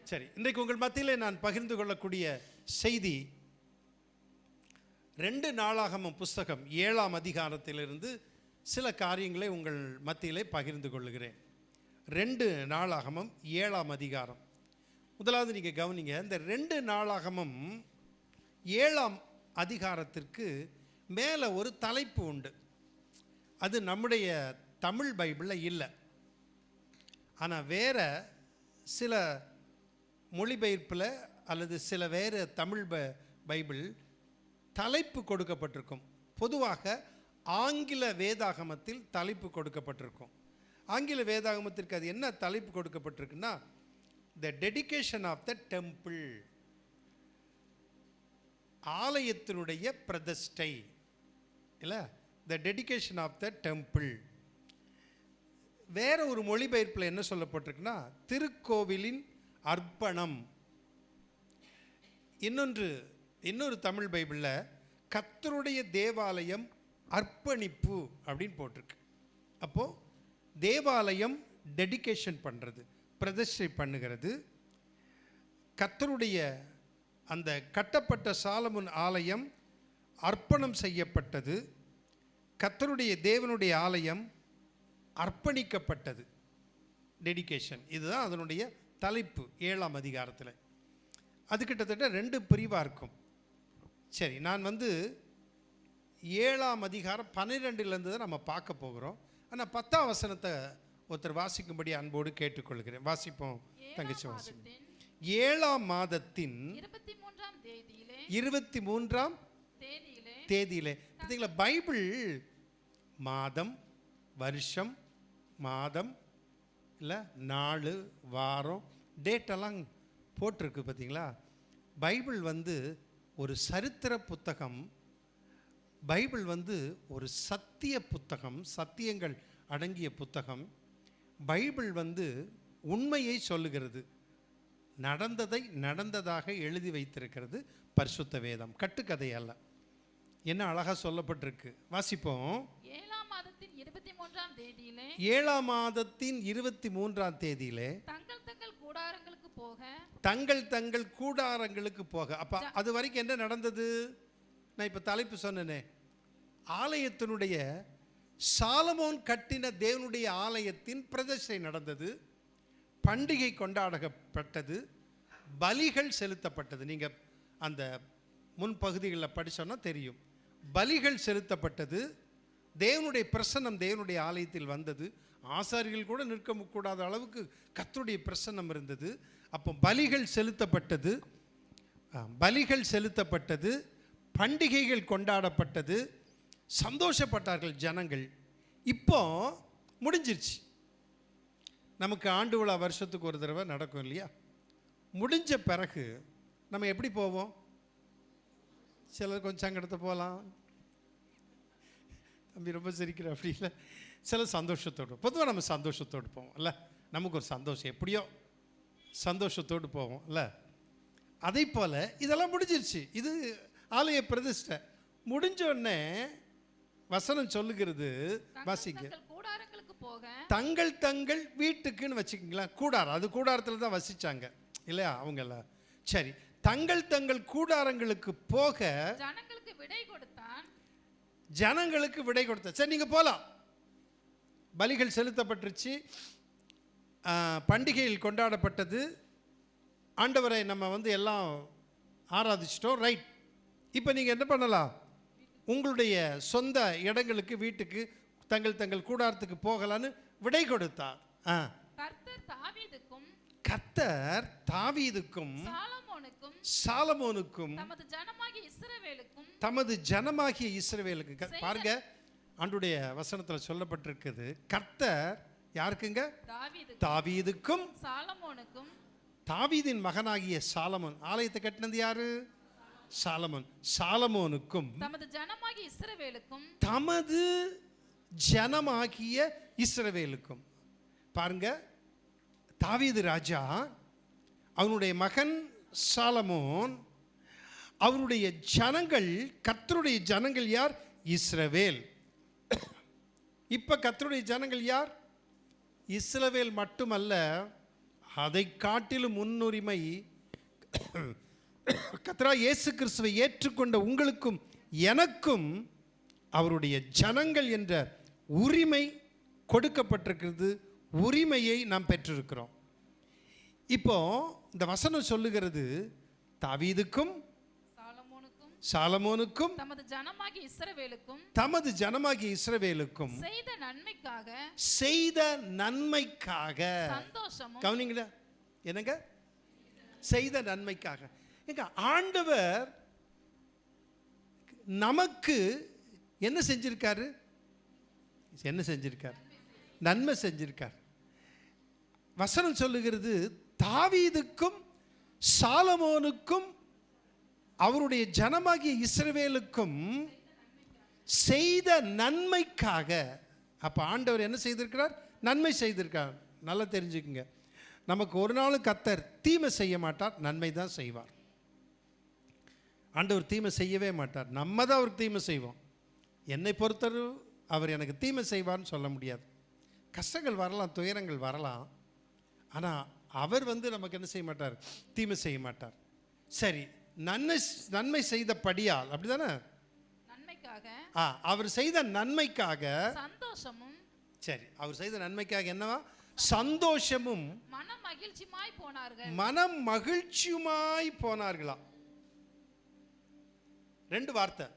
சரி, இன்றைக்கு உங்கள் மத்தியிலே நான் பகிர்ந்து கொள்ளக்கூடிய செய்தி 2 நாளாகமம் புஸ்தகம் 7ஆம் அதிகாரத்திலிருந்து சில காரியங்களை உங்கள் மத்தியிலே பகிர்ந்து கொள்ளுகிறேன். 2 நாளாகமம் 7ஆம் அதிகாரம். முதலாவது நீங்கள் கவனிங்க, இந்த 2 நாளாகமம் 7ஆம் அதிகாரத்திற்கு மேலே ஒரு தலைப்பு உண்டு. அது நம்முடைய தமிழ் பைபிளில் இல்லை. ஆனால் வேற சில மொழிபெயர்ப்பில் அல்லது சில வேறு தமிழ் பைபிள் தலைப்பு கொடுக்கப்பட்டிருக்கும். பொதுவாக ஆங்கில வேதாகமத்தில் தலைப்பு கொடுக்கப்பட்டிருக்கும். ஆங்கில வேதாகமத்திற்கு அது என்ன தலைப்பு கொடுக்கப்பட்டிருக்குன்னா, the dedication of the temple, ஆலயத்தினுடைய பிரதிஷ்டை இல்லை, the dedication of the temple. வேற ஒரு மொழிபெயர்ப்பில் என்ன சொல்லப்பட்டிருக்குன்னா, திருக்கோவிலின் அர்ப்பணம். இன்னொரு தமிழ் பைபிளில் கர்த்தருடைய தேவாலயம் அர்ப்பணிப்பு அப்படின்னு போட்டிருக்கு. அப்போது தேவாலயம் டெடிகேஷன் பண்ணுறது, பிரதிஷ்டை பண்ணுகிறது. கர்த்தருடைய அந்த கட்டப்பட்ட சாலமோன் ஆலயம் அர்ப்பணம் செய்யப்பட்டது. கர்த்தருடைய தேவனுடைய ஆலயம் அர்ப்பணிக்கப்பட்டது, டெடிகேஷன். இதுதான் அதனுடைய தலைப்பு 7ஆம் அதிகாரத்தில். அது கிட்டத்தட்ட 2 பிரிவாக இருக்கும். சரி, நான் 7ஆம் அதிகாரம் 12லேருந்து தான் நம்ம பார்க்க போகிறோம். ஆனால் 10ஆம் வசனத்தை ஒருத்தர் வாசிக்கும்படி அன்போடு கேட்டுக்கொள்கிறேன். வாசிப்போம் தங்கச்சி, வாசிப்போம். 7ஆம் மாதத்தின் 23ஆம் தேதியிலே. பார்த்தீங்களா, பைபிள் மாதம், வருஷம், மாதம் இல்லை, நாள், வாரம், டேட்டெல்லாம் போட்டிருக்கு. பார்த்தீங்களா, பைபிள் ஒரு சரித்திர புத்தகம். பைபிள் ஒரு சத்திய புத்தகம், சத்தியங்கள் அடங்கிய புத்தகம். பைபிள் உண்மையை சொல்லுகிறது, நடந்ததை நடந்ததாக எழுதி வைத்திருக்கிறது பரிசுத்த வேதம், கட்டுக்கதை அல்ல. என்ன அழகா சொல்லப்பட்டிருக்கு, வாசிப்போம். 7ஆம் மாதத்தின் 23ஆம் தேதியிலே தங்கள் கூடாரங்களுக்கு போக. அப்ப அது வரைக்கும் என்ன நடந்தது? நான் இப்ப தலைப்பு சொன்னேனே, ஆலயத்தினுடைய சாலமோன் கட்டின தேவனுடைய ஆலயத்தின் பிரதிஷ்டை நடந்தது. பண்டிகை கொண்டாடப்பட்டது, பலிகள் செலுத்தப்பட்டது. நீங்க அந்த முன்பகுதிகளில் படிச்சோன்னா தெரியும். பலிகள் செலுத்தப்பட்டது, தேவனுடைய பிரசன்னம் தேவனுடைய ஆலயத்தில் வந்தது. ஆசாரிகள் கூட நிற்க கூடாத அளவுக்கு கர்த்தருடைய பிரசன்னம் இருந்தது. அப்போ பலிகள் செலுத்தப்பட்டது, பண்டிகைகள் கொண்டாடப்பட்டது, சந்தோஷப்பட்டார்கள் ஜனங்கள். இப்போ முடிஞ்சிருச்சு. நமக்கு ஆண்டு விழா வருஷத்துக்கு ஒரு தடவை நடக்கும் இல்லையா? முடிஞ்ச பிறகு நம்ம எப்படி போவோம்? சிலர் கொஞ்சம் சங்கடத்தை போகலாம், தம்பி ரொம்ப சிரிக்கிற அப்படி இல்லை. சில சந்தோஷத்தோடு, பொதுவாக நம்ம சந்தோஷத்தோடு போவோம் இல்லை? நமக்கு ஒரு சந்தோஷம், எப்படியோ சந்தோஷத்தோடு போவோம் இல்லை? அதே போல் இதெல்லாம் முடிஞ்சிருச்சு. இது ஆலய பிரதிஷ்டை முடிஞ்சோடனே வசனம் சொல்லுகிறது, வாசிக்க, தங்கள் வீட்டுக்குன்னு வச்சுக்கிங்களா, கூடாரம். அது கூடாரத்தில் தான் வசிச்சாங்க இல்லையா அவங்கெல்லாம். சரி, தங்கள் கூடாரங்களுக்கு போக ஜனங்களுக்கு விடை கொடுத்தான். சரி, நீங்கள் போகலாம். பலிகள் செலுத்தப்பட்டுருச்சு, பண்டிகையில் கொண்டாடப்பட்டது, ஆண்டவரை நம்ம எல்லாம் ஆராதிச்சிட்டோம், ரைட். இப்போ நீங்கள் என்ன பண்ணலாம்? உங்களுடைய சொந்த இடங்களுக்கு, வீட்டுக்கு, தங்கள் கூடாரத்துக்கு போகலான்னு விடை கொடுத்தார். கர்த்தர் தாவீதுக்கும் சாலமோனுக்கும் தமது ஜனமாகிய இஸ்ரவேலுக்கு. பாருங்க, ஆண்டுடைய வசனத்தில் சொல்லப்பட்டிருக்குது, கர்த்தர் யாருக்குங்க? தாவீதுக்கும் சாலமோனுக்கும். தாவீதின் மகனாகிய சாலமோன், ஆலயத்தை கட்டினது யாரு? சாலமோன். சாலமோனுக்கும் தமது ஜனமாகிய இஸ்ரவேலுக்கும். பாருங்க, தாவீது ராஜா, அவனுடைய மகன் சாலமோன், அவருடைய ஜனங்கள், கர்த்தருடைய ஜனங்கள் யார்? இஸ்ரவேல். இப்ப கர்த்தருடைய ஜனங்கள் யார்? இஸ்ரவேல் மட்டுமல்ல, அதை காட்டிலும் முன்னுரிமை கர்த்தராகிய இயேசு கிறிஸ்துவை ஏற்றுக்கொண்ட உங்களுக்கும் எனக்கும் அவருடைய ஜனங்கள் என்ற உரிமை கொடுக்கப்பட்டிருக்கிறது. உரிமையை நாம் பெற்றிருக்கிறோம். இப்போ இந்த வசனம் சொல்லுகிறது, தாவீதுக்கும் சாலமோனுக்கும் தமது ஜனமாகிய இஸ்ரவேலுக்கும் செய்த நன்மைக்காக கவனிங்களா, என்னங்க செய்த நன்மைக்காக. எங்க ஆண்டவர் நமக்கு என்ன செஞ்சிருக்காரு? என்ன செஞ்சிருக்கார்? நன்மை செஞ்சிருக்கார். வசனம் சொல்லுகிறது, தாவீதுக்கும் சாலமோனுக்கும் அவருடைய ஜனமாகிய இஸ்ரவேலுக்கும் செய்த நன்மைக்காக. அப்ப ஆண்டவர் என்ன செய்திருக்கிறார்? நன்மை செய்திருக்கார். நல்லா தெரிஞ்சுக்குங்க, நமக்கு ஒரு நாளும் கர்த்தர் தீமை செய்ய மாட்டார், நன்மை தான் செய்வார். ஆண்டவர் தீமை செய்யவே மாட்டார், நம்ம தான் அவருக்கு தீமை செய்வோம். என்னை பொறுத்தவரை அவர் எனக்கு தீமை செய்வார்னு சொல்ல முடியாது. கஷ்டங்கள் வரலாம், துயரங்கள் வரலாம், ஆனால் அவர் நமக்கு என்ன செய்ய மாட்டார்? தீமை செய்ய மாட்டார். சரி, நன்மை செய்த படியால், அப்படிதானே? அவர் செய்த நன்மைக்காக சந்தோஷமும். சரி, அவர் செய்த நன்மைக்காக என்னவா? சந்தோஷமும் மனம் மகிழ்ச்சியுமாய் போனார்களாம். ரெண்டு வார்த்தை,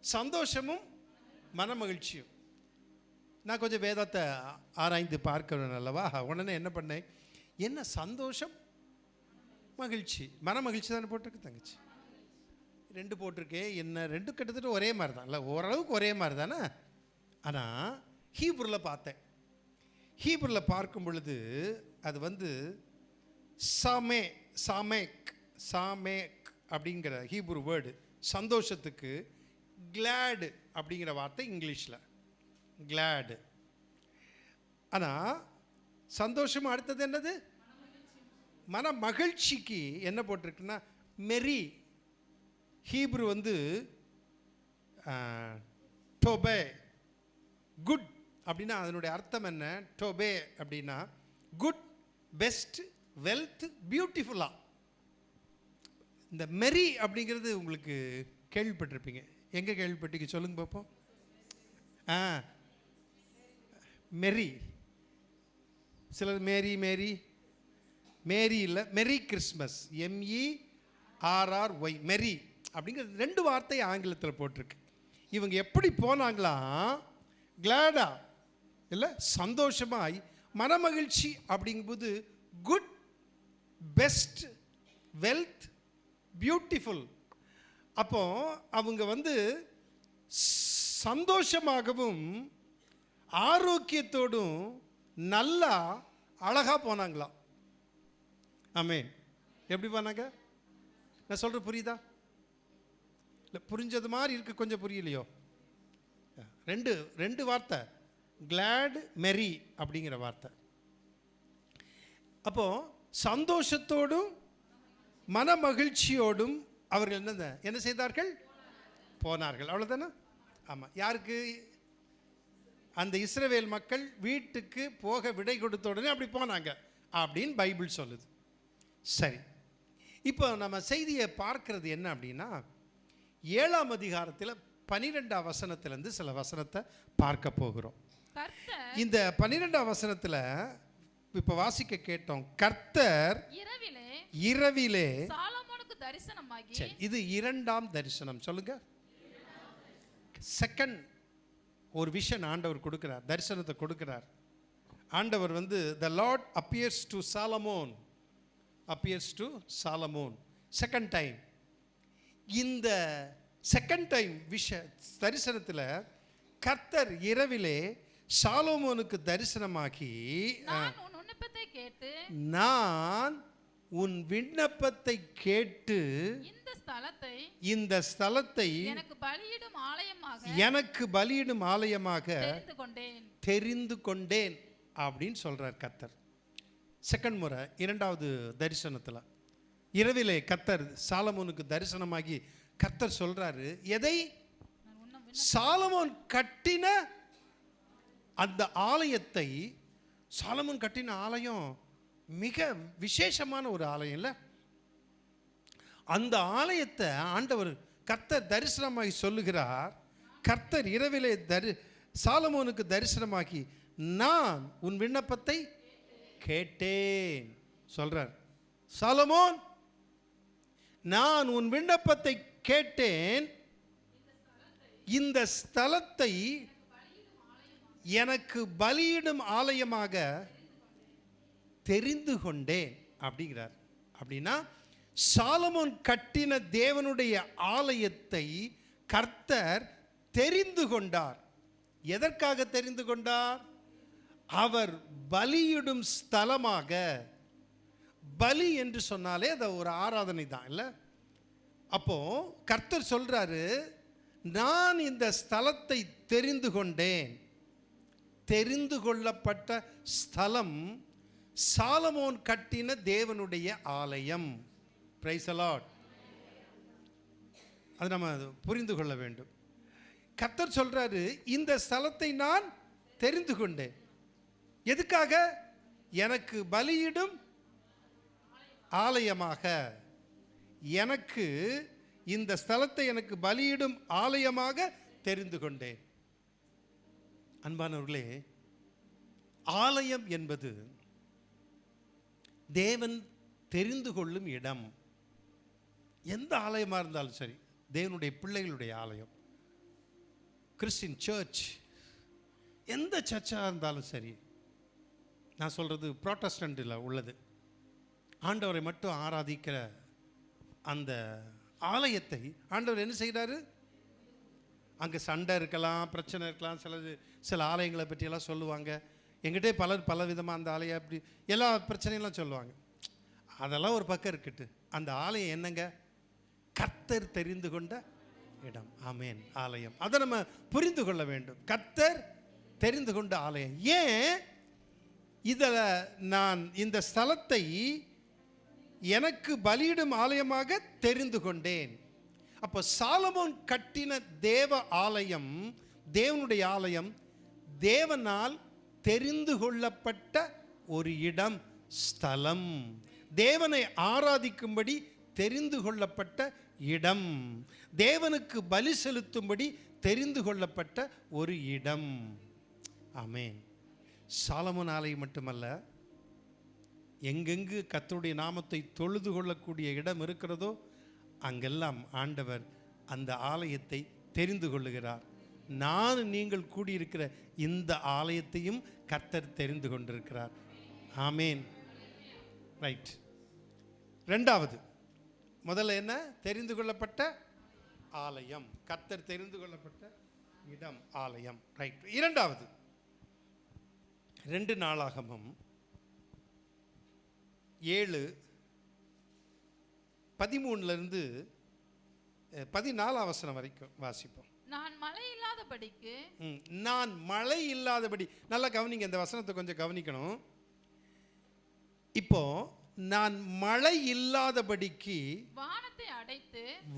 சந்தோஷமும் மன மகிழ்ச்சியும். நான் கொஞ்சம் வேதத்தை ஆராய்ந்து பார்க்கிறேன் அல்லவா. உடனே என்ன பண்ணேன், என்ன சந்தோஷம் மகிழ்ச்சி, மன மகிழ்ச்சி தானே போட்டிருக்கு தங்கச்சி? ரெண்டு போட்டிருக்கே, என்ன ரெண்டு கிட்டத்தட்ட ஒரே மாதிரி தான், இல்லை ஓரளவுக்கு ஒரே மாதிரி தானே. ஆனால் ஹீப்ருவில் பார்த்தேன். ஹீப்ருவில் பார்க்கும் பொழுது அது சாமேக் அப்படிங்கிற ஹீப்ரு வேர்டு சந்தோஷத்துக்கு கிளாடு அப்படிங்கிற வார்த்தை இங்கிலீஷில் கிளாடு. ஆனால் சந்தோஷம் அடுத்தது என்னது? மன மகிழ்ச்சிக்கு என்ன போட்டிருக்குன்னா மெரி. ஹீப்ரு டோபே, குட் அப்படின்னா அதனுடைய அர்த்தம் என்ன? டோபே அப்படின்னா குட், பெஸ்ட், வெல்த், பியூட்டிஃபுல்லா. இந்த மெரி அப்படிங்கிறது உங்களுக்கு கேள்விப்பட்டிருப்பீங்க. எங்கே கேள்விப்பட்டீங்க சொல்லுங்க பார்ப்போம். மெரி, சிலர் மேரி மேரி மேரி இல்லை, மெரி கிறிஸ்மஸ், MERRY, மெரி அப்படிங்கிறது ரெண்டு வார்த்தை ஆங்கிலத்தில் போட்டிருக்கு. இவங்க எப்படி போனாங்களாம்? கிளாடா இல்லை, சந்தோஷமாய் மனமகிழ்ச்சி அப்படிங்கும்போது குட், பெஸ்ட், வெல்த், பியூட்டிஃபுல். அப்போ அவங்க சந்தோஷமாகவும் ஆரோக்கியத்தோடும் நல்லா அழகாக போனாங்களாம். ஆமென். எப்படி போனாங்க? நான் சொல்கிற புரியுதா? இல்லை, புரிஞ்சது மாதிரி இருக்கு, கொஞ்சம் புரியலையோ? ரெண்டு வார்த்தை, கிளாட், மெரி அப்படிங்கிற வார்த்தை. அப்போ சந்தோஷத்தோடும் மன மகிழ்ச்சியோடும் அவர்கள் என்ன செய்தார்கள்? போனார்கள். அவ்வளோதானே? ஆமாம். யாருக்கு? அந்த இஸ்ரவேல் மக்கள் வீட்டுக்கு போக விடை கொடுத்த உடனே அப்படி போனாங்க அப்படின்னு பைபிள் சொல்லுது. சரி, இப்போ நம்ம செய்தியை பார்க்கறது என்ன அப்படின்னா, 7ஆம் அதிகாரத்தில் 12ஆம் வசனத்திலிருந்து சில வசனத்தை பார்க்க போகிறோம். இந்த 12ஆம் வசனத்தில் இப்போ வாசிக்க கேட்டோம், கர்த்தர் இரவிலே சாலமோனுக்கு தரிசனமாகி. இது 2ஆம் தரிசனம். சொல்லுங்க. செகண்ட் ஒரு விஷன் ஆண்டவர் கொடுக்கிறார், தரிசனத்தை கொடுக்கிறார். ஆண்டவர் the Lord appears to Solomon second time. இந்த செகண்ட் டைம் தரிசனத்தில் கர்த்தர் இரவிலே சாலமோனுக்கு தரிசனமாகி, நான் உன் விண்ணப்பத்தை கேட்டு இந்த ஸ்தலத்தை எனக்கு பலியிடும் ஆலயமாக தெரிந்து கொண்டேன் அப்படின்னு சொல்றார் கர்த்தர். செகண்ட் முறை, 2வது தரிசனத்தில் இரவிலே கர்த்தர் சாலமோனுக்கு தரிசனமாகி கர்த்தர் சொல்றாரு, எதை? சாலமோன் கட்டின அந்த ஆலயத்தை. சாலமோன் கட்டின ஆலயம் மிக விசேஷமான ஒரு ஆலயம் இல்லை? அந்த ஆலயத்தை ஆண்டவர் கர்த்தர் தரிசனமாகி சொல்லுகிறார். கர்த்தர் இரவிலே சாலமோனுக்கு தரிசனமாகி, நான் உன் விண்ணப்பத்தை கேட்டேன் சொல்றார். சாலமோன், நான் உன் விண்ணப்பத்தை கேட்டேன், இந்த ஸ்தலத்தை எனக்கு பலியிடும் ஆலயமாக தெரிந்து கொண்டேன் அப்படிங்கிறார். அப்படின்னா சாலமோன் கட்டின தேவனுடைய ஆலயத்தை கர்த்தர் தெரிந்து கொண்டார். எதற்காக தெரிந்து கொண்டார்? அவர் பலியிடும் ஸ்தலமாக. பலி என்று சொன்னாலே அது ஒரு ஆராதனை தான் இல்லை? அப்போ கர்த்தர் சொல்றாரு, நான் இந்த ஸ்தலத்தை தெரிந்து கொண்டேன். தெரிந்து கொள்ளப்பட்ட ஸ்தலம் சாலமோன் கட்டின தேவனுடைய ஆலயம். Price the Lord. அது நம்ம புரிந்து கொள்ள வேண்டும். கர்த்தர் சொல்றாரு, இந்த ஸ்தலத்தை நான் தெரிந்து கொண்டேன். எதுக்காக? எனக்கு பலியிடும் ஆலயமாக. எனக்கு இந்த ஸ்தலத்தை எனக்கு பலியிடும் ஆலயமாக தெரிந்து கொண்டேன். அன்பானவர்களே, ஆலயம் என்பது தேவன் தெரிந்து கொள்ளும் இடம். எந்த ஆலயமாக இருந்தாலும் சரி, தேவனுடைய பிள்ளைகளுடைய ஆலயம், கிறிஸ்டின் சர்ச், எந்த சர்ச்சாக இருந்தாலும் சரி, நான் சொல்கிறது புரோட்டஸ்டன்ட்டில் உள்ளது, ஆண்டவரை மட்டும் ஆராதிக்கிற அந்த ஆலயத்தை ஆண்டவர் என்ன செய்கிறாரு? அங்கே சண்டை இருக்கலாம், பிரச்சனை இருக்கலாம், சில ஆலயங்களை பற்றியெல்லாம் சொல்லுவாங்க. எங்கிட்டே பலர் பல விதமாக அந்த ஆலயம் அப்படி எல்லா பிரச்சனையெல்லாம் சொல்லுவாங்க. அதெல்லாம் ஒரு பக்கம் இருக்கட்டு. அந்த ஆலயம் என்னங்க? கர்த்தர் தெரிந்து கொண்ட இடம். ஆமென். ஆலயம். அதை நம்ம புரிந்து கொள்ள வேண்டும். கர்த்தர் தெரிந்து கொண்ட ஆலயம். ஏன் இதில் நான் இந்த ஸ்தலத்தை எனக்கு பலியிடும் ஆலயமாக தெரிந்து கொண்டேன்? அப்போ சாலமோன் கட்டின தேவ ஆலயம், தேவனுடைய ஆலயம், தேவனால் தெரிந்து கொள்ளப்பட்ட ஒரு இடம், ஸ்தலம். தேவனை ஆராதிக்கும்படி தெரிந்து கொள்ளப்பட்ட இடம், தேவனுக்கு பலி செலுத்தும்படி தெரிந்து கொள்ளப்பட்ட ஒரு இடம். ஆமென். சாலமோன் ஆலயம் மட்டுமல்ல, எங்கெங்கு கர்த்தருடைய நாமத்தை தொழுது கொள்ளக்கூடிய இடம் இருக்கிறதோ அங்கெல்லாம் ஆண்டவர் அந்த ஆலயத்தை தெரிந்து கொள்ளுகிறார். நான் நீங்கள் கூடியிருக்கிற இந்த ஆலயத்தையும் கர்த்தர் தெரிந்து கொண்டிருக்கிறார். ஆமென். ரைட். ரெண்டாவது, முதல்ல என்ன? தெரிந்து கொள்ளப்பட்ட ஆலயம், கர்த்தர் தெரிந்து கொள்ளப்பட்ட இடம், ஆலயம். ரைட். இரண்டாவது, 2 நாளாகமம் 7:13 14 வசனம் வரைக்கும் வாசிப்போம். நான் மழை இல்லாதபடிக்கு, நான் மழை இல்லாதபடி, நல்லா கவனிங்க, இந்த வசனத்தை கொஞ்சம் கவனிக்கணும். இப்போ நான் மழை இல்லாதபடிக்கு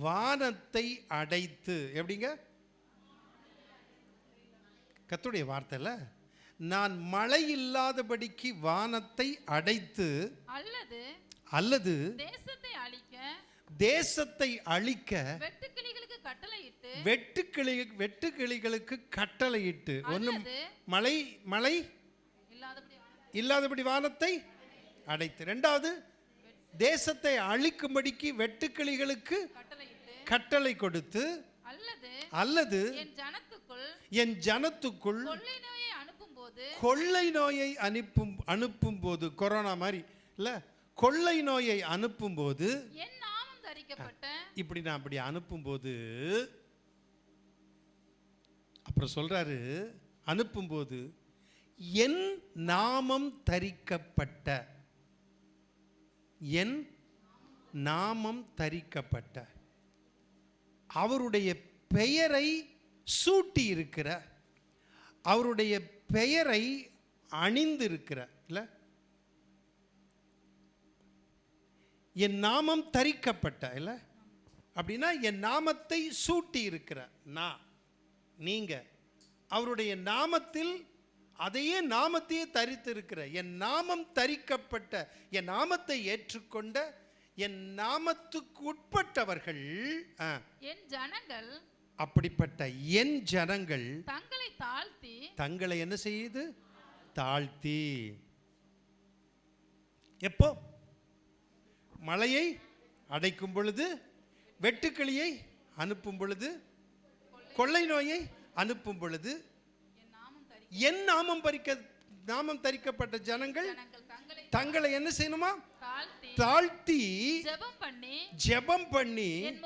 வானத்தை அடைத்து, எப்படிங்க? கர்த்தருடைய வார்த்தைல, நான் மழை இல்லாதபடிக்கு வானத்தை அடைத்து அல்லது தேசத்தை அழிக்க வெட்டுக்கிளிகளுக்கு கட்டளையிட்டு, ஒன்றும் மழை இல்லாதபடி வானத்தை அடைத்து. இரண்டாவது, தேசத்தை அழிக்கும்படிக்கு வெட்டுக்கிளிகளுக்கு கட்டளை கொடுத்து, அல்லது என் ஜனத்துக்குள் கொள்ளை நோயை அனுப்பும் போது, கொரோனா மாதிரி இல்ல, கொள்ளை நோயை அனுப்பும் போது, இப்படி நான் அப்படி அனுப்பும் போது, அப்புறம் சொல்றாரு, அனுப்பும் போது என் நாமம் தரிக்கப்பட்ட, என் நாமம் தரிக்கப்பட்ட, அவருடைய பெயரை சூட்டி இருக்கிற, அவருடைய பெயரை அணிந்திருக்கிற, இல்ல, என் நாமம் தரிக்கப்பட்ட, இல்ல அப்படின்னா என் நாமத்தை சூட்டி இருக்கிற நான், நீங்க அவருடைய நாமத்தில் அதையே நாமத்தையே தரித்து இருக்கிற, என் நாமம் தரிக்கப்பட்ட, என் நாமத்தை ஏற்றுக்கொண்ட, என் நாமத்துக்கு உட்பட்டவர்கள், என் ஜனங்கள், அப்படிப்பட்ட என் ஜனங்கள் தங்களை தாழ்த்தி, தங்களை என்ன செய்யுது? தாழ்த்தி. எப்போ? மழையை அடைக்கும் பொழுது, வெட்டுக்கிளியை அனுப்பும் பொழுது, கொள்ளை நோயை அனுப்பும் பொழுது, என் நாமம் தரிக்கப்பட்ட ஜனங்கள் தங்களை என்ன செய்யணுமா? தாழ்த்தி ஜெபம் பண்ணி என்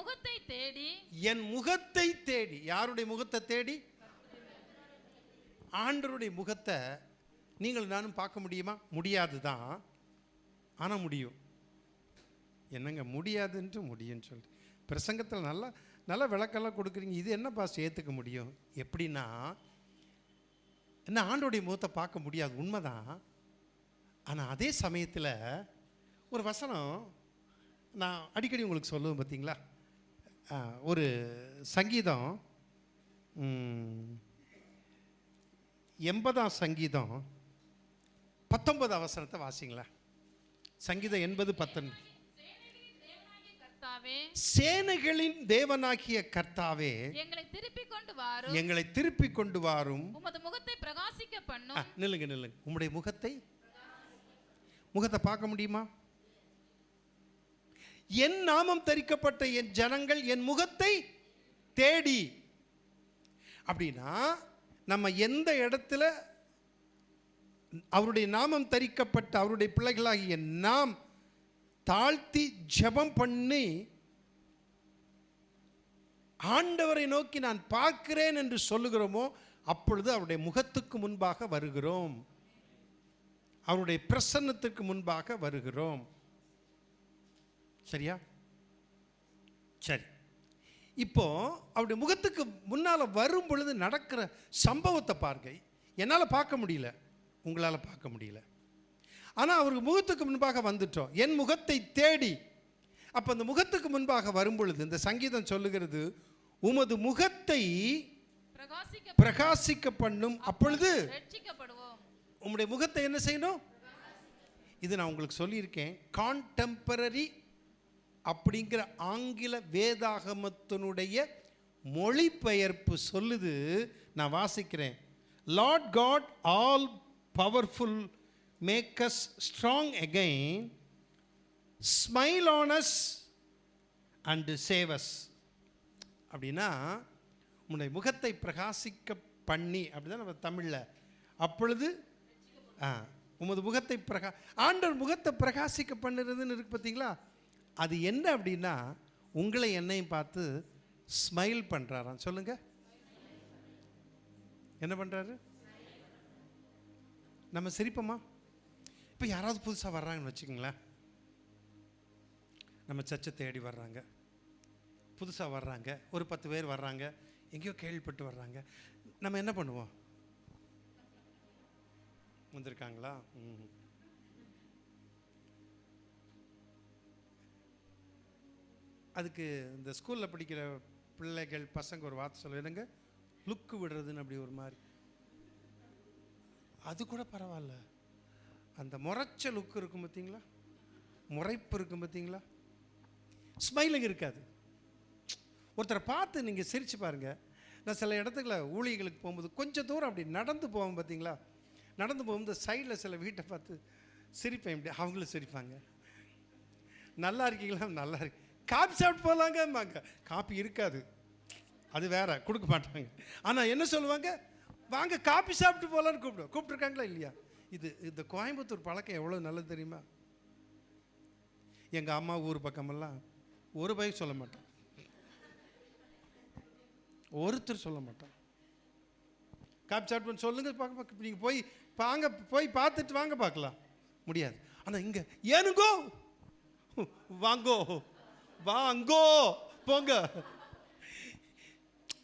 முகத்தை தேடி. யாருடைய முகத்தை தேடி? ஆண்டவருடைய முகத்தை நீங்கள் நானும் பார்க்க முடியுமா? முடியாதுதான். ஆனா முடியும். என்னங்க முடியாதுன்ட்டு முடியும்னு சொல்லி பிரசங்கத்தில் நல்லா நல்லா விளக்கெல்லாம் கொடுக்குறீங்க. இது என்ன பாஸ்டர் ஏற்றுக்க முடியும்? எப்படின்னா, என்ன ஆண்டோடைய முகத்தை பார்க்க முடியாது, உண்மைதான். ஆனால் அதே சமயத்தில் ஒரு வசனம் நான் அடிக்கடி உங்களுக்கு சொல்லுவேன் பார்த்தீங்களா? ஒரு சங்கீதம் 80ஆம் சங்கீதம் 19 வசனத்தை வாசிங்களா. சங்கீதம் 80:19. சேனைகளின் தேவனாகிய கர்த்தாவே, எங்களை திருப்பிக் கொண்டு வாரும். உமது முகத்தை பிரகாசிக்க பண்ணும். நில்லுங்க. உம்முடைய முகத்தை பார்க்க முடியுமா? என் நாமம் தரிக்கப்பட்ட என் ஜனங்கள் என் முகத்தை தேடி. அப்படின்னா நம்ம எந்த இடத்துல அவருடைய நாமம் தரிக்கப்பட்ட அவருடைய பிள்ளைகளாகிய நாம் தாழ்த்தி ஜெபம் பண்ணி ஆண்டவரை நோக்கி நான் பார்க்கிறேன் என்று சொல்லுகிறோமோ, அப்பொழுது அவருடைய முகத்துக்கு முன்பாக வருகிறோம், அவருடைய பிரசன்னத்துக்கு முன்பாக வருகிறோம். சரியா? சரி. இப்போ அவருடைய முகத்துக்கு முன்னால் வரும் பொழுது நடக்கிற சம்பவத்தை பாருங்க. என்னால் பார்க்க முடியல, உங்களால் பார்க்க முடியல. ஆனால் அவருக்கு முகத்துக்கு முன்பாக வந்துட்டோம், என் முகத்தை தேடி. அப்போ அந்த முகத்துக்கு முன்பாக வரும் பொழுது இந்த சங்கீதம் சொல்லுகிறது, உமது முகத்தை பிரகாசிக்க பண்ணும், அப்பொழுது உம்முடைய முகத்தை என்ன செய்யணும்? இது நான் உங்களுக்கு சொல்லியிருக்கேன். கான்டெம்பரரி அப்படிங்கிற ஆங்கில வேதாகமத்தினுடைய மொழிபெயர்ப்பு சொல்லுது, நான் வாசிக்கிறேன். Lord God all powerful make us strong again, smile on us and save us. அப்படின்னா உன்னுடைய முகத்தை பிரகாசிக்க பண்ணி, அப்படிதான் நம்ம தமிழில். அப்பொழுது உமது முகத்தை ஆண்டவர் முகத்தை பிரகாசிக்க பண்ணுறதுன்னு இருக்கு பார்த்தீங்களா? அது என்ன அப்படின்னா, உங்களை என்னையும் பார்த்து ஸ்மைல் பண்ணுறாராம். சொல்லுங்க, என்ன பண்ணுறாரு? நம்ம சிரிப்போமா? இப்போ யாராவது புதுசாக வர்றாங்கன்னு வச்சுக்கோங்களேன், நம்ம சர்ச்சை தேடி வர்றாங்க, புதுசாக வர்றாங்க, ஒரு 10 பேர் வர்றாங்க, எங்கேயோ கேள்விப்பட்டு வர்றாங்க. நம்ம என்ன பண்ணுவோம்? வந்திருக்காங்களா? அதுக்கு இந்த ஸ்கூலில் படிக்கிற பிள்ளைகள் பசங்க ஒரு வார்த்தை சொல்லுங்க, லுக்கு விடுறதுன்னு. அப்படி ஒரு மாதிரி, அது கூட பரவாயில்ல. அந்த முறைச்ச லுக்கு இருக்கும் பார்த்தீங்களா, முறைப்பு இருக்கும் பார்த்தீங்களா, ஸ்மைலிங் இருக்காது. ஒருத்தரை பார்த்து நீங்கள் சிரிச்சு பாருங்கள். நான் சில இடத்துக்குள்ள ஊழியர்களுக்கு போகும்போது கொஞ்சம் தூரம் அப்படி நடந்து போவோம் பார்த்தீங்களா, நடந்து போகும்போது சைடில் சில வீட்டை பார்த்து சிரிப்பேன். இப்படி அவங்களும் சிரிப்பாங்க. நல்லா இருக்கீங்களா? நல்லா இருக்கு. காப்பி சாப்பிட்டு போகலாங்கம்பாங்க. காப்பி இருக்காது, அது வேற, கொடுக்க மாட்டாங்க. ஆனால் என்ன சொல்லுவாங்க? வாங்க காப்பி சாப்பிட்டு போகலான்னு கூப்பிட்டுருக்காங்களா இல்லையா? இந்த கோயம்புத்தூர் பழக்கம் எவ்வளோ நல்லது தெரியுமா? எங்கள் அம்மா ஊர் பக்கமெல்லாம் ஒரு பைக் சொல்ல மாட்டோம், ஒருத்தர் சொல்ல மாட்டோம். காப்பி சாப்பிட்டு சொல்லுங்க பார்க்க, நீங்கள் போய் பார்த்துட்டு வாங்க பார்க்கலாம், முடியாது. ஆனால் இங்கே ஏனுங்கோ வாங்கோ வாங்கோ போங்க,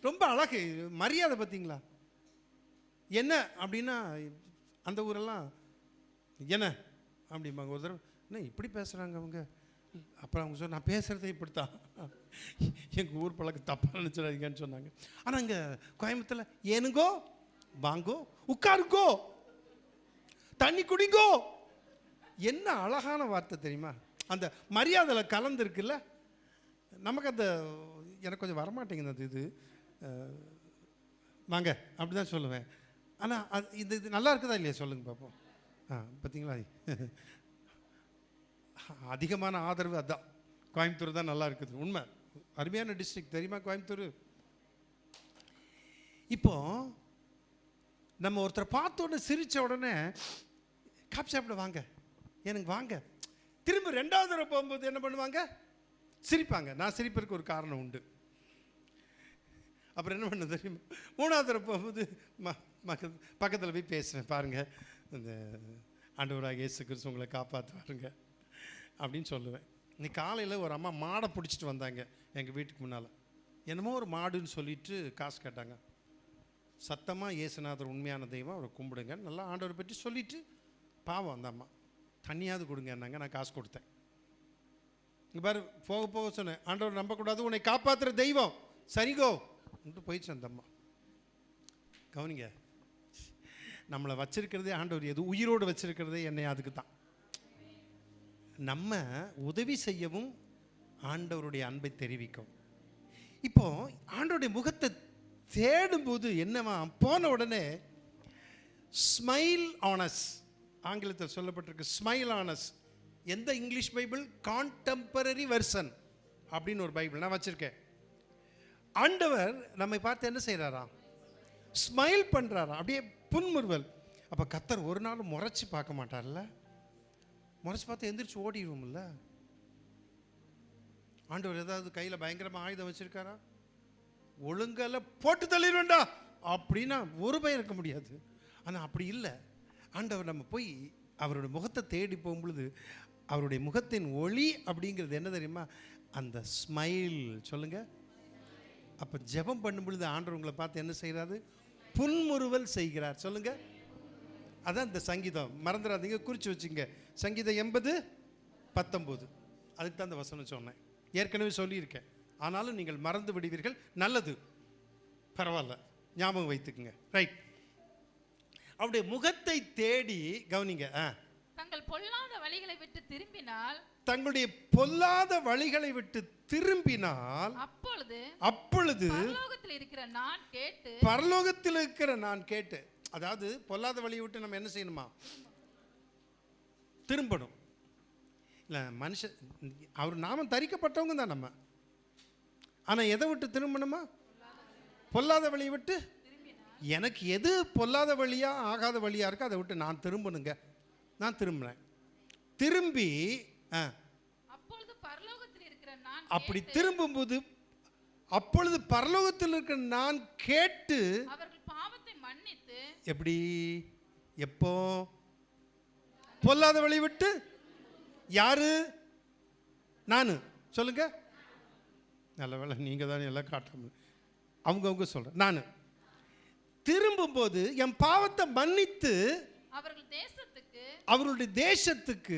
ரொம்ப அழகு, மரியாதை பார்த்தீங்களா? என்ன அப்படின்னா அந்த ஊரெல்லாம் என்ன அப்படிம்பாங்க. ஒரு தடவை என்ன இப்படி பேசுகிறாங்க அவங்க, அப்புறம் அவங்க சொன்ன நான் பேசுகிறதே இப்படித்தான், எங்கள் ஊர் பழக்கம் தப்பாக நினச்சிடாதீங்கன்னு சொன்னாங்க. ஆனால் இங்கே கோயம்புத்தூரில் ஏனுங்கோ வாங்கோ உட்காருங்கோ தண்ணி குடிங்கோ. என்ன அழகான வார்த்தை தெரியுமா? அந்த மரியாதையில் கலந்துருக்குல்ல. நமக்கு அந்த எனக்கு கொஞ்சம் வரமாட்டேங்குது அது. இது வாங்க அப்படி தான் சொல்லுவேன். ஆனால் அது இது நல்லா இருக்குதா இல்லையா சொல்லுங்கள் பார்ப்போம். பார்த்தீங்களா, அதிகமான ஆதரவு அதான். கோயம்புத்தூர் தான் நல்லா இருக்குது. உண்மை, அருமையான டிஸ்ட்ரிக்ட் தெரியுமா கோயம்புத்தூர். இப்போ நம்ம ஒருத்தரை பார்த்தோன்னே சிரித்த உடனே காப்பி சாப்பிட வாங்க, எனக்கு வாங்க. திரும்ப 2வது தடவை போகும்போது என்ன பண்ணுவாங்க? சிரிப்பாங்க. நான் சிரிப்பதற்கு ஒரு காரணம் உண்டு. அப்புறம் என்ன பண்ண தெரியுமா? 3வது தடவை போகும்போது பக்கத்தில் போய் பேசுவேன். பாருங்கள், இந்த ஆண்டவராக இயேசு கிறிஸ்து உங்களை காப்பாற்றுவாருங்க அப்படின்னு சொல்லுவேன். இன்னைக்கு காலையில் ஒரு அம்மா மாடை பிடிச்சிட்டு வந்தாங்க எங்கள் வீட்டுக்கு முன்னால். என்னமோ ஒரு மாடுன்னு சொல்லிட்டு காசு கேட்டாங்க. சத்தமாக இயேசுநாதர் உண்மையான தெய்வம், அவரை கும்பிடுங்க நல்லா ஆண்டவரை பற்றி சொல்லிவிட்டு, பாவம் அந்த அம்மா தண்ணியாவது கொடுங்க என்னங்க. நான் காசு கொடுத்தேன். இங்கே பாரு, போக போக சொன்னேன், ஆண்டவர் நம்பக்கூடாது, உன்னை காப்பாற்றுற தெய்வம் சரிகோ போயிடுச்சு அந்த அம்மா. கவனிங்க, நம்மளை வச்சிருக்கிறதே ஆண்டவர், எது உயிரோடு வச்சிருக்கிறதே என்னை அதுக்கு தான். நம்ம உதவி செய்யவும் ஆண்டவருடைய அன்பை தெரிவிக்கும். இப்போ ஆண்டவருடைய முகத்தை தேடும்போது என்னவா, போன உடனே ஸ்மைல் ஆனஸ், ஆங்கிலத்தில் சொல்லப்பட்டிருக்கு ஸ்மைல் ஆனஸ். எந்த இங்கிலீஷ் பைபிள்? கான்டெம்பரரி வெர்சன் அப்படின்னு ஒரு பைபிள் நான் வச்சிருக்கேன். ஆண்டவர் நம்மை பார்த்து என்ன செய்கிறாராம்? ஸ்மைல் பண்ணுறாராம், அப்படியே புன்முறுவல். அப்போ கர்த்தர் ஒரு நாள் முறைச்சி பார்க்க மாட்டார்ல. முறைச்சி பார்த்து எந்திரிச்சு ஓடிடுவோம்ல. ஆண்டவர் ஏதாவது கையில் பயங்கரமாக ஆயுதம் வச்சிருக்காரா? ஒழுங்கால போட்டு தள்ளிடுவேண்டா அப்படின்னா ஒரு பயம் இருக்க முடியாது. ஆனால் அப்படி இல்லை. ஆண்டவர் நம்ம போய் அவருடைய முகத்தை தேடி போகும்பொழுது அவருடைய முகத்தின் ஒளி அப்படிங்கிறது என்ன தெரியுமா? அந்த ஸ்மைல். சொல்லுங்க. அப்போ ஜெபம் பண்ணும் பொழுது ஆண்டவர் உங்களை பார்த்து என்ன செய்கிறாரு? புன்முறுவல் செய்கிறார். சொல்லுங்க. அதான் இந்த சங்கீதம், மறந்துடாதீங்க, குறித்து வச்சுங்க. சங்கீதம் 80:19. அதுக்கு தான் இந்த வசனம் சொன்னேன். ஏற்கனவே சொல்லியிருக்கேன், ஆனாலும் நீங்கள் மறந்து விடுவீர்கள். நல்லது, பரவாயில்ல, ஞாபகம் வைத்துக்குங்க. ரைட். அவருடைய முகத்தை தேடி கவனிங்க. தங்கள் பொல்லாத வழிகளை விட்டு திரும்பினால், தங்களுடைய பொல்லாத வழிகளை விட்டு திரும்பினால், அப்பொழுது பரலோகத்தில் இருக்கிற நான் கேட்டு, பரலோகத்தில் இருக்கிற நான் கேட்டு. அதாவது பொல்லாத வழியை விட்டு நம்ம என்ன செய்யணுமா? திரும்பணும். இல்லை, மனுஷன் அவர் நாமம் தரிக்கப்பட்டவங்க தான் நம்ம. ஆனால் எதை விட்டு திரும்பணுமா? பொல்லாத வழியை விட்டு. எனக்கு எது பொல்லாத வழியா ஆகாத வழியா இருக்கோ அதை விட்டு நான் திரும்பணுங்க. நான் திரும்பினேன். திரும்பி அப்பொழுது பரலோகத்தில் இருக்கிற நான், அப்படி திரும்பும்போது அப்பொழுது பரலோகத்தில் இருக்கிற நான் கேட்டு அவர்கள் பாவத்தை மன்னித்து. எப்படி? எப்போ? பொல்லாத வழி விட்டு. யாரு? நானு. சொல்லுங்க. நல்ல வேலை நீங்க தானே எல்லாம் காட்டாம அவங்க சொல்றேன். நான் திரும்பும்போது என் பாவத்தை மன்னித்து அவர்களுடைய தேசத்துக்கு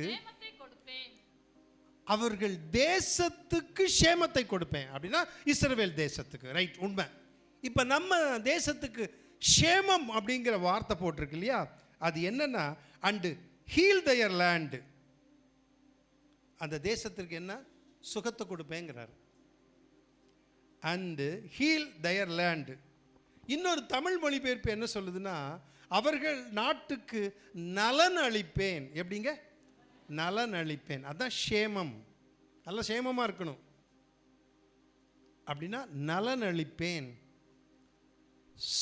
அவர்கள் தேசத்துக்கு சேமத்தை கொடுப்பேன். அப்படின்னா இஸ்ரவேல் தேசத்துக்கு. ரைட், உண்மை. இப்போ நம்ம தேசத்துக்கு சேமம் அப்படிங்கிற வார்த்தை போட்டிருக்கு இல்லையா? அது என்னன்னா, அண்டு ஹீல் தயர் லேண்டு. அந்த தேசத்திற்கு என்ன? சுகத்தை கொடுப்பேங்கிறார். And heal their land. இன்னொரு தமிழ் மொழிபெயர்ப்பு என்ன சொல்லுதுன்னா, அவர்கள் நாட்டுக்கு நலன் அளிப்பேன். எப்படிங்க? நலன் அளிப்பேன். அதான் சேமம். நல்ல சேமமாக இருக்கணும் அப்படின்னா நலன் அளிப்பேன்,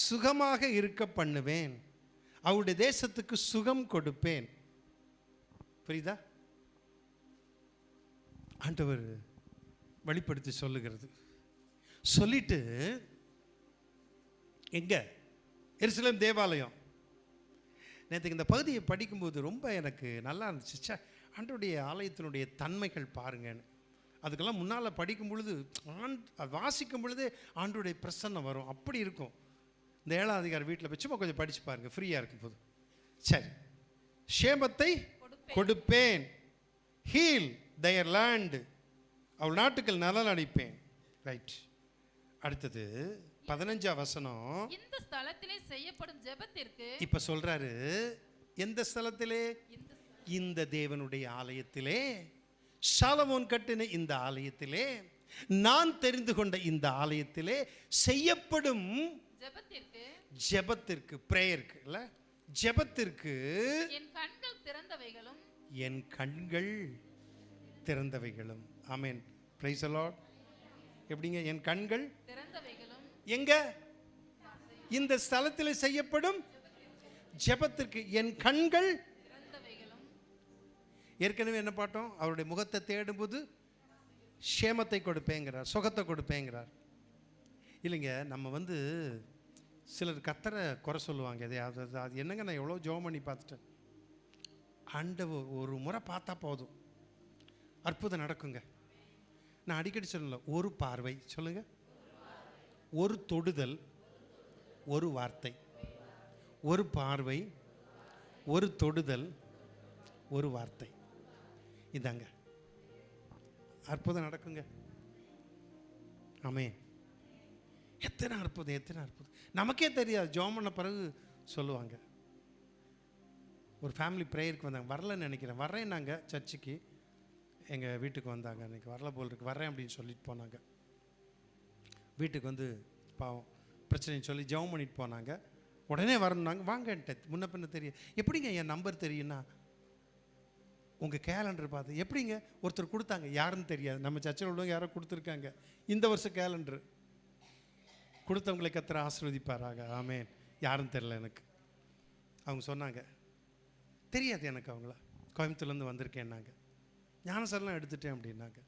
சுகமாக இருக்க பண்ணுவேன், அவருடைய தேசத்துக்கு சுகம் கொடுப்பேன். புரியுதா? ஆண்டவர் வெளிப்படுத்தி சொல்லுகிறது. சொல்லிட்டு எங்க? எருசலேம் தேவாலயம். நேற்றுக்கு இந்த பகுதியை படிக்கும்போது ரொம்ப எனக்கு நல்லா இருந்துச்சு. ஆண்டவருடைய ஆலயத்தினுடைய தன்மைகள் பாருங்கன்னு. அதுக்கெல்லாம் முன்னால் படிக்கும் பொழுது வாசிக்கும் பொழுதே ஆண்டவருடைய பிரசன்னம் வரும். அப்படி இருக்கும். இந்த 7ஆம் அதிகாரம் வீட்டில் போய் சும்மா கொஞ்சம் படித்து பாருங்கள், ஃப்ரீயாக இருக்கும் போது. சரி, சேமத்தை கொடுப்பேன், ஹீல் தயர் லேண்ட், அவள் நாட்டுக்கள் நலன் அளிப்பேன். ரைட். அடுத்தது 15ஆம் வசனம். இந்த ஸ்தலத்திலே செய்யப்படும் ஜெபத்திற்கு இப்ப சொல்றாரு, எந்த ஸ்தலத்திலே? இந்த தேவனுடைய ஆலயத்திலே, சாலமோன் கட்டின இந்த ஆலயத்திலே, நான் தெரிந்து கொண்ட இந்த ஆலயத்திலே செய்யப்படும் ஜெபத்திற்கு, பிரேயருக்கு இல்ல, ஜெபத்திற்கு என் கண்கள் திறந்தவைகளும், என் கண்கள் திறந்தவைகளும். ஆமென். Praise the Lord. எப்படிங்க என் கண்கள் திறந்தவைகளும்? எங்க? இந்த ஸ்தலத்தில் செய்யப்படும் ஜெபத்திற்கு என் கண்கள் திறந்தவைகளும். ஏற்கனவே என்ன பார்த்தோம்? அவருடைய முகத்தை தேடும்போது சேமத்தை கொடுப்பேங்கிறார், சுகத்தை கொடுப்பேங்கிறார். இல்லைங்க, நம்ம சிலர் கத்தரை குறை சொல்லுவாங்க. அது என்னங்க, நான் எவ்வளோ ஜெபம் பண்ணி பார்த்துட்டேன். ஆண்டவர் ஒரு முறை பார்த்தா போதும், அற்புதம் நடக்குங்க. நான் அடிக்கடி சொல்லல, ஒரு பார்வை சொல்லுங்க, ஒரு தொடுதல், ஒரு வார்த்தை. ஒரு பார்வை, ஒரு தொடுதல், ஒரு வார்த்தை. இதாங்க அற்புதம் நடக்குங்க. ஆமென். எத்தனை அற்புதம், எத்தனை அற்புதம். நமக்கே தெரியாது, ஜெபம் பண்ண பிறகு சொல்லுவாங்க. ஒரு ஃபேமிலி ப்ரேயருக்கு வந்தாங்க, வரலன்னு நினைக்கிறேன். வர்றேன் நாங்கள் சர்ச்சுக்கு, எங்கள் வீட்டுக்கு வந்தாங்க. அன்றைக்கி வரல போல் இருக்கு, வர்றேன் அப்படின்னு சொல்லிட்டு போனாங்க. வீட்டுக்கு பாவம் பிரச்சனைன்னு சொல்லி ஜெபம் பண்ணிட்டு போனாங்க. உடனே வரணுன்னாங்க. வாங்கன்ட்டு முன்ன பின்ன தெரியும். எப்படிங்க என் நம்பர் தெரியும்னா, உங்கள் கேலண்டர் பார்த்து. எப்படிங்க? ஒருத்தர் கொடுத்தாங்க, யாருன்னு தெரியாது. நம்ம சர்ச்சில் உள்ளவங்க யாரோ கொடுத்துருக்காங்க. இந்த வருஷம் கேலண்டரு கொடுத்தவங்களை கர்த்தர் ஆசீர்வதிப்பாராக. ஆமென். யாருன்னு தெரியல எனக்கு. அவங்க சொன்னாங்க, தெரியாது எனக்கு அவங்கள, கோயம்புத்தூர்லேருந்து வந்திருக்கேன்னாங்க. ஞானசரெலாம் எடுத்துட்டேன் அப்படின்னாங்க.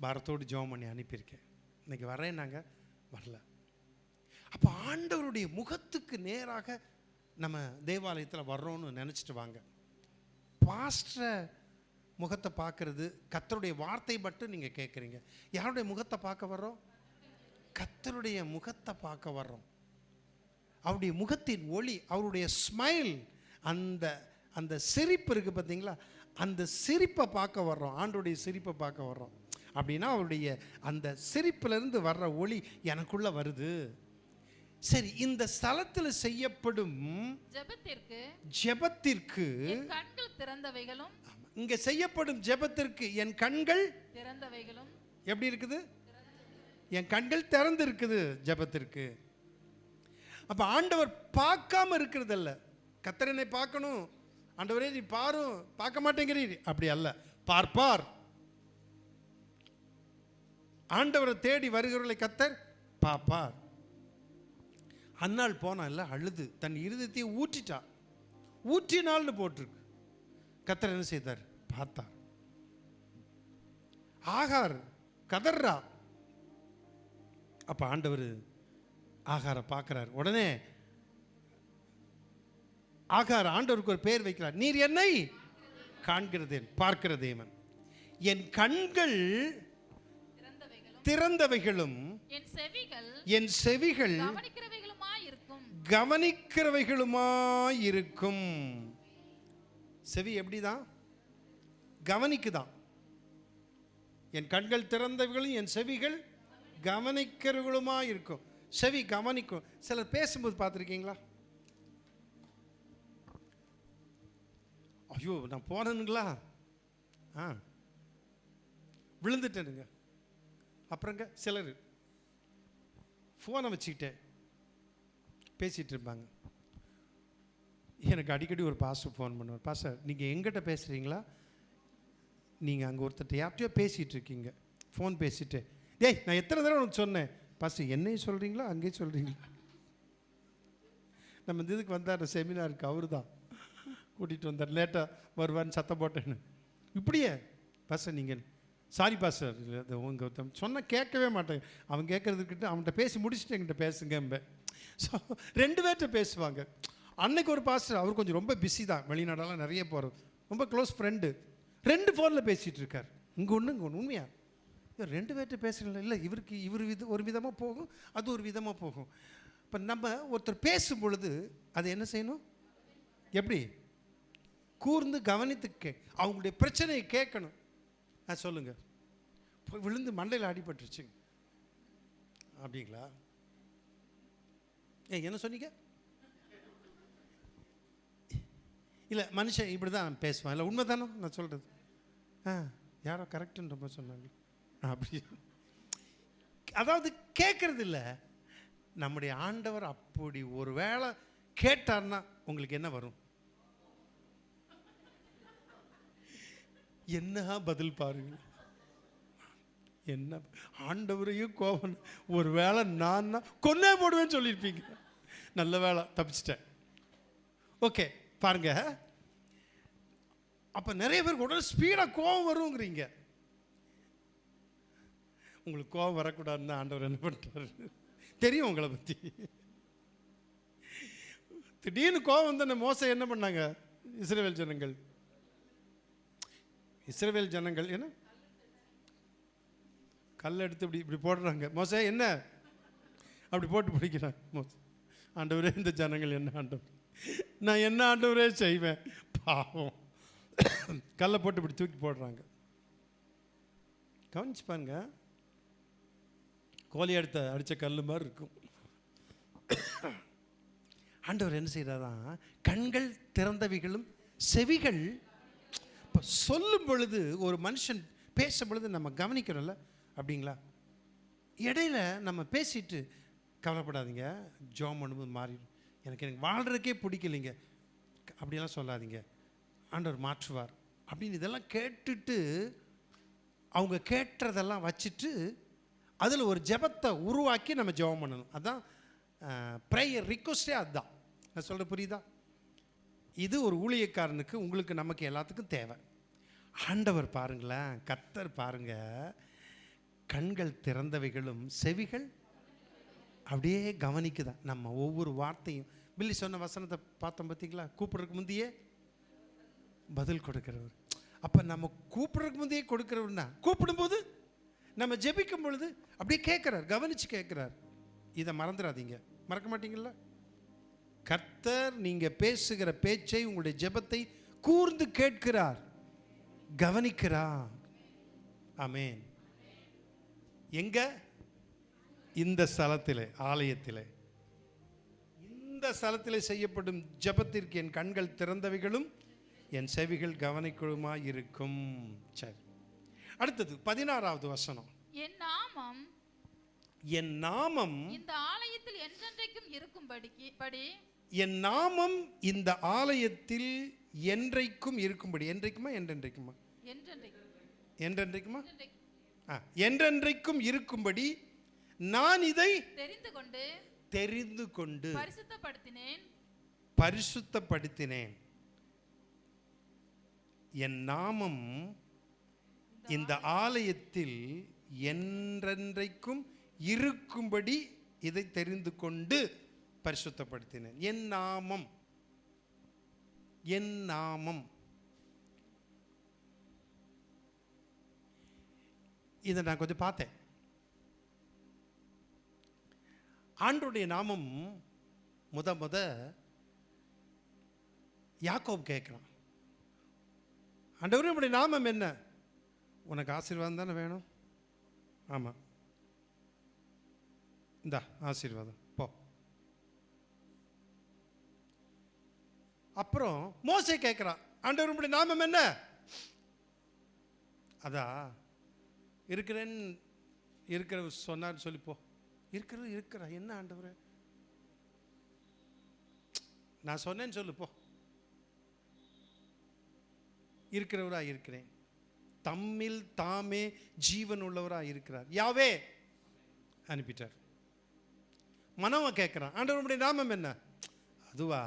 பாரத்தோடு ஜெபம் பண்ணி அனுப்பியிருக்கேன். இன்றைக்கி வரேன்னாங்க, வரல. அப்போ ஆண்டவருடைய முகத்துக்கு நேராக நம்ம தேவாலயத்தில் வர்றோன்னு நினச்சிட்டு வாங்க. பாஸ்டரை முகத்தை பார்க்கறது, கர்த்தருடைய வார்த்தை மட்டும் நீங்கள் கேட்குறீங்க. யாருடைய முகத்தை பார்க்க வர்றோம்? கர்த்தருடைய முகத்தை பார்க்க வர்றோம். அவருடைய முகத்தின் ஒளி, அவருடைய ஸ்மைல், அந்த சிரிப்பு இருக்குது பார்த்தீங்களா, அந்த சிரிப்பை பார்க்க வர்றோம். ஆண்டோடைய சிரிப்பை பார்க்க வர்றோம். அப்படின்னா அவருடைய அந்த சிரிப்பிலிருந்து வர்ற ஒளி எனக்குள்ள வருது. சரி, இந்த ஸ்தலத்தில் செய்யப்படும் ஜெபத்திற்கு என் கண்கள் திறந்தவைகளும், இங்க செய்யப்படும் ஜெபத்திற்கு என் கண்கள் திறந்தவைகளும். எப்படி இருக்குது? என் கண்கள் திறந்து இருக்குது ஜெபத்திற்கு. அப்ப ஆண்டவர் பார்க்காம இருக்கிறதல்ல. கர்த்தரனை பார்க்கணும், ஆண்டவரே நீ பாரும், பார்க்க மாட்டேங்கிறீர், அப்படி அல்ல. பார்ப்பார். ஆண்டவரை தேடி வருகிறவர்களை கர்த்தர் பார்ப்பார். அன்னாள் போனால அழுது தன் இருதயத்தை ஊற்றிட்டா. ஊற்றினால்னு போட்டிருக்கு. கர்த்தர் என்ன செய்தார்? பார்த்தார். ஆகார் கதர்றா. அப்ப ஆண்டவர் ஆகாரை பார்க்கிறார். உடனே ஆகார் ஆண்டவருக்கு ஒரு பேர் வைக்கிறார். நீர் என்னை காண்கிறதேன், பார்க்கிற தேவன். என் கண்கள் திறந்தவைகளும் என் செவிகள் கவனிக்கிறவைகளுமாயிருக்கும். செவி எப்படிதான் கவனிக்குதான். என் கண்கள் திறந்தவைகளும் என் செவிகள் கவனிக்கிறவர்களுமாயிருக்கும். செவி கவனிக்கும். சிலர் பேசும்போது பார்த்துருக்கீங்களா? ஐயோ நான் போனேனுங்களா, விழுந்துட்டேனுங்க. அப்புறங்க சிலர் ஃபோனை வச்சுக்கிட்டேன் பேசிகிட்டு இருப்பாங்க. எனக்கு அடிக்கடி ஒரு பாஸ்டர் ஃபோன் பண்ணுவார். பாஸ்டர் நீங்கள் எங்கிட்ட பேசுகிறீங்களா? நீங்கள் அங்கே ஒருத்தர் யார்கிட்டயோ பேசிகிட்டு இருக்கீங்க, ஃபோன் பேசிட்டு. டேய் நான் எத்தனை தடவை உனக்கு சொன்னேன்? பாஸ்டர் என்னையும் சொல்கிறீங்களா அங்கேயும் சொல்கிறீங்களா? நம்ம இந்த இதுக்கு வந்தார் செமினாருக்கு, அவரு தான் கூட்டிகிட்டு வந்தார். லேட்டாக வருவான்னு சத்தம் போட்டேன்னு. இப்படியே பாஸ்டர் நீங்கள் சாரி பாஸ்டர், உங்கள் சொன்னால் கேட்கவே மாட்டேங்க. அவன் கேட்குறதுக்கிட்ட அவன்கிட்ட பேசி முடிச்சுட்டு என்கிட்ட பேசுங்க. ஸோ 2 பேர்கிட்ட பேசுவாங்க. அன்னைக்கு ஒரு பாஸ்டர், அவர் கொஞ்சம் ரொம்ப பிஸி தான், வெளிநாடெல்லாம் நிறைய போகிறது, ரொம்ப க்ளோஸ் ஃப்ரெண்டு. 2 ஃபோனில் பேசிகிட்டு இருக்கார். இங்கே ஒன்று இங்கே ஒன்று. உண்மையா 2 பேர்கிட்ட பேசுகிறீங்களா? இல்லை, இவர் ஒரு விதமாக போகும், அது ஒரு விதமாக போகும். இப்போ நம்ம ஒருத்தர் பேசும் பொழுது அதை என்ன செய்யணும்? எப்படி? கூர்ந்து கவனித்து அவங்களுடைய பிரச்சனையை கேட்கணும். சொல்லுங்கள், போய் விழுந்து மண்டையில் அடிபட்டுருச்சுங்க அப்படிங்களா? என்ன சொன்னீங்க? இல்லை மனுஷன் இப்படி தான் பேசுவான். இல்லை உண்மை தானே நான் சொல்கிறது? யாரோ கரெக்டுன்ற மாதிரி சொன்னாங்க. அப்படி அதாவது கேட்கறது இல்லை. நம்முடைய ஆண்டவர் அப்படி ஒரு வேளை கேட்டார்னா உங்களுக்கு என்ன வரும்? என்ன பதில் பாருங்க. என்ன ஆண்டவரையும் கோபம், ஒரு வேளை நான் கொன்னே போடுவேன்னு சொல்லியிருப்பீங்க. நல்ல வேளை தப்பிச்சிட்டேன். ஓகே பாருங்க. அப்போ நிறைய பேருக்கு உடனே ஸ்பீடாக கோபம் வருங்கிறீங்க. உங்களுக்கு கோபம் வரக்கூடாதுன்னு ஆண்டவர் என்ன பண்ணுறாரு தெரியும் உங்களை பற்றி. திடீர்னு கோபம் வந்து மோசே என்ன பண்ணாங்க? இஸ்ரவேல் ஜனங்கள் என்ன கல் எடுத்து இப்படி இப்படி போடுறாங்க. மோசே என்ன அப்படி போட்டு பிடிக்கிறாங்க. மோசே, ஆண்டவரே இந்த ஜனங்கள் என்ன ஆண்டவர், நான் என்ன ஆண்டவரே செய்வேன், பாவம். கல்லை போட்டு இப்படி தூக்கி போடுறாங்க. கவனிச்சு பாருங்க, கோழி அடித்த கல் மாதிரி இருக்கும். ஆண்டவர் என்ன செய்கிறாரா? கண்கள் திறந்தவைகளும் செவிகள். இப்போ சொல்லும் பொழுது, ஒரு மனுஷன் பேசும் பொழுது நம்ம கவனிக்கிறோம்ல, அப்படிங்களா? இடையில நம்ம பேசிட்டு கவலைப்படாதீங்க, ஜோம் பண்ணும்போது மாறிடும், எனக்கு வாழ்கிறதுக்கே பிடிக்கலைங்க அப்படிலாம் சொல்லாதீங்க, ஆண்டவர் மாற்றுவார் அப்படின்னு இதெல்லாம் கேட்டுட்டு அவங்க கேட்டுறதெல்லாம் வச்சுட்டு அதில் ஒரு ஜெபத்தை உருவாக்கி நம்ம ஜெபம் பண்ணணும். அதுதான் ப்ரேயர் ரிக்வஸ்டே. அதுதான் நான் சொல்கிற, புரியுதா? இது ஒரு ஊழியக்காரனுக்கு, உங்களுக்கு, நமக்கு எல்லாத்துக்கும் தேவை. ஆண்டவர் பாருங்களேன், கர்த்தர் பாருங்க, கண்கள் திறந்தவைகளும் செவிகள் அப்படியே கவனிக்குதான் நம்ம ஒவ்வொரு வார்த்தையும். பில்லி சொன்ன வசனத்தை பார்த்தோம் பார்த்தீங்களா? கூப்பிட்றதுக்கு முந்தையே பதில் கொடுக்கிறவர். அப்போ நம்ம கூப்பிட்றதுக்கு முந்தையே கொடுக்கிறவர்னா, கூப்பிடும்போது நம்ம ஜெபிக்கும் பொழுது அப்படியே கேட்குறார், கவனித்து கேட்குறார். இதை மறந்துடாதீங்க. மறக்க மாட்டீங்களா? கர்த்தர் நீங்கள் பேசுகிற பேச்சை, உங்களுடைய ஜெபத்தை கூர்ந்து கேட்கிறார், கவனிக்கிறார். ஆமென். எங்க? இந்த ஸ்தலத்திலே, ஆலயத்திலே, இந்த ஸ்தலத்திலே செய்யப்படும் ஜெபத்திற்கு என் கண்கள் திறந்தவைகளும் என் செவிகள் கவனிக்குமாய் இருக்கும். சரி, அடுத்தது 16வது வசனம். என் நாமம் இந்த ஆலயத்தில் என்றென்றைக்கும் இருக்கும்படி, என் நாமம் இந்த ஆலயத்தில் என்றைக்கும் இருக்கும்படி. என்றைக்குமா என்றென்றைக்குமா? என்றென்றைக்குமா? என்றென்றைக்கும் இருக்கும்படி நான் இதை தெரிந்து கொண்டு பரிசுத்தப்படுத்தினேன். என் நாமம் இந்த ஆலயத்தில் என்றென்றைக்கும் இருக்கும்படி இதை தெரிந்து கொண்டு பரிசுத்தப்படுத்தினேன். என் நாமம், என் நாமம். இதை நான் கொஞ்சம் பார்த்தேன். ஆண்டவருடைய நாமம் முத யாக்கோப் கேட்குறான், ஆண்டவரே உம்முடைய நாமம் என்ன? உனக்கு ஆசீர்வாதம் தானே வேணும்? ஆமாம், இந்தா ஆசீர்வாதம், போ. அப்புறம் மோசே கேட்குறான், ஆண்டவர் உம்முடைய நாமம் என்ன? அதா இருக்கிறேன்னு இருக்கிற சொன்னார் சொல்லி போ. இருக்கிற என்ன ஆண்டவரே, நான் சொன்னேன்னு சொல்லு போ. இருக்கிறவராக இருக்கிறேன், தம்மில் தாமே ஜீவன் உள்ளவராக இருக்கிறார், யாவே அனுப்பிட்டார். மனோவ கேட்குறான், ஆண்டவருடைய நாமம் என்ன? அதுவா,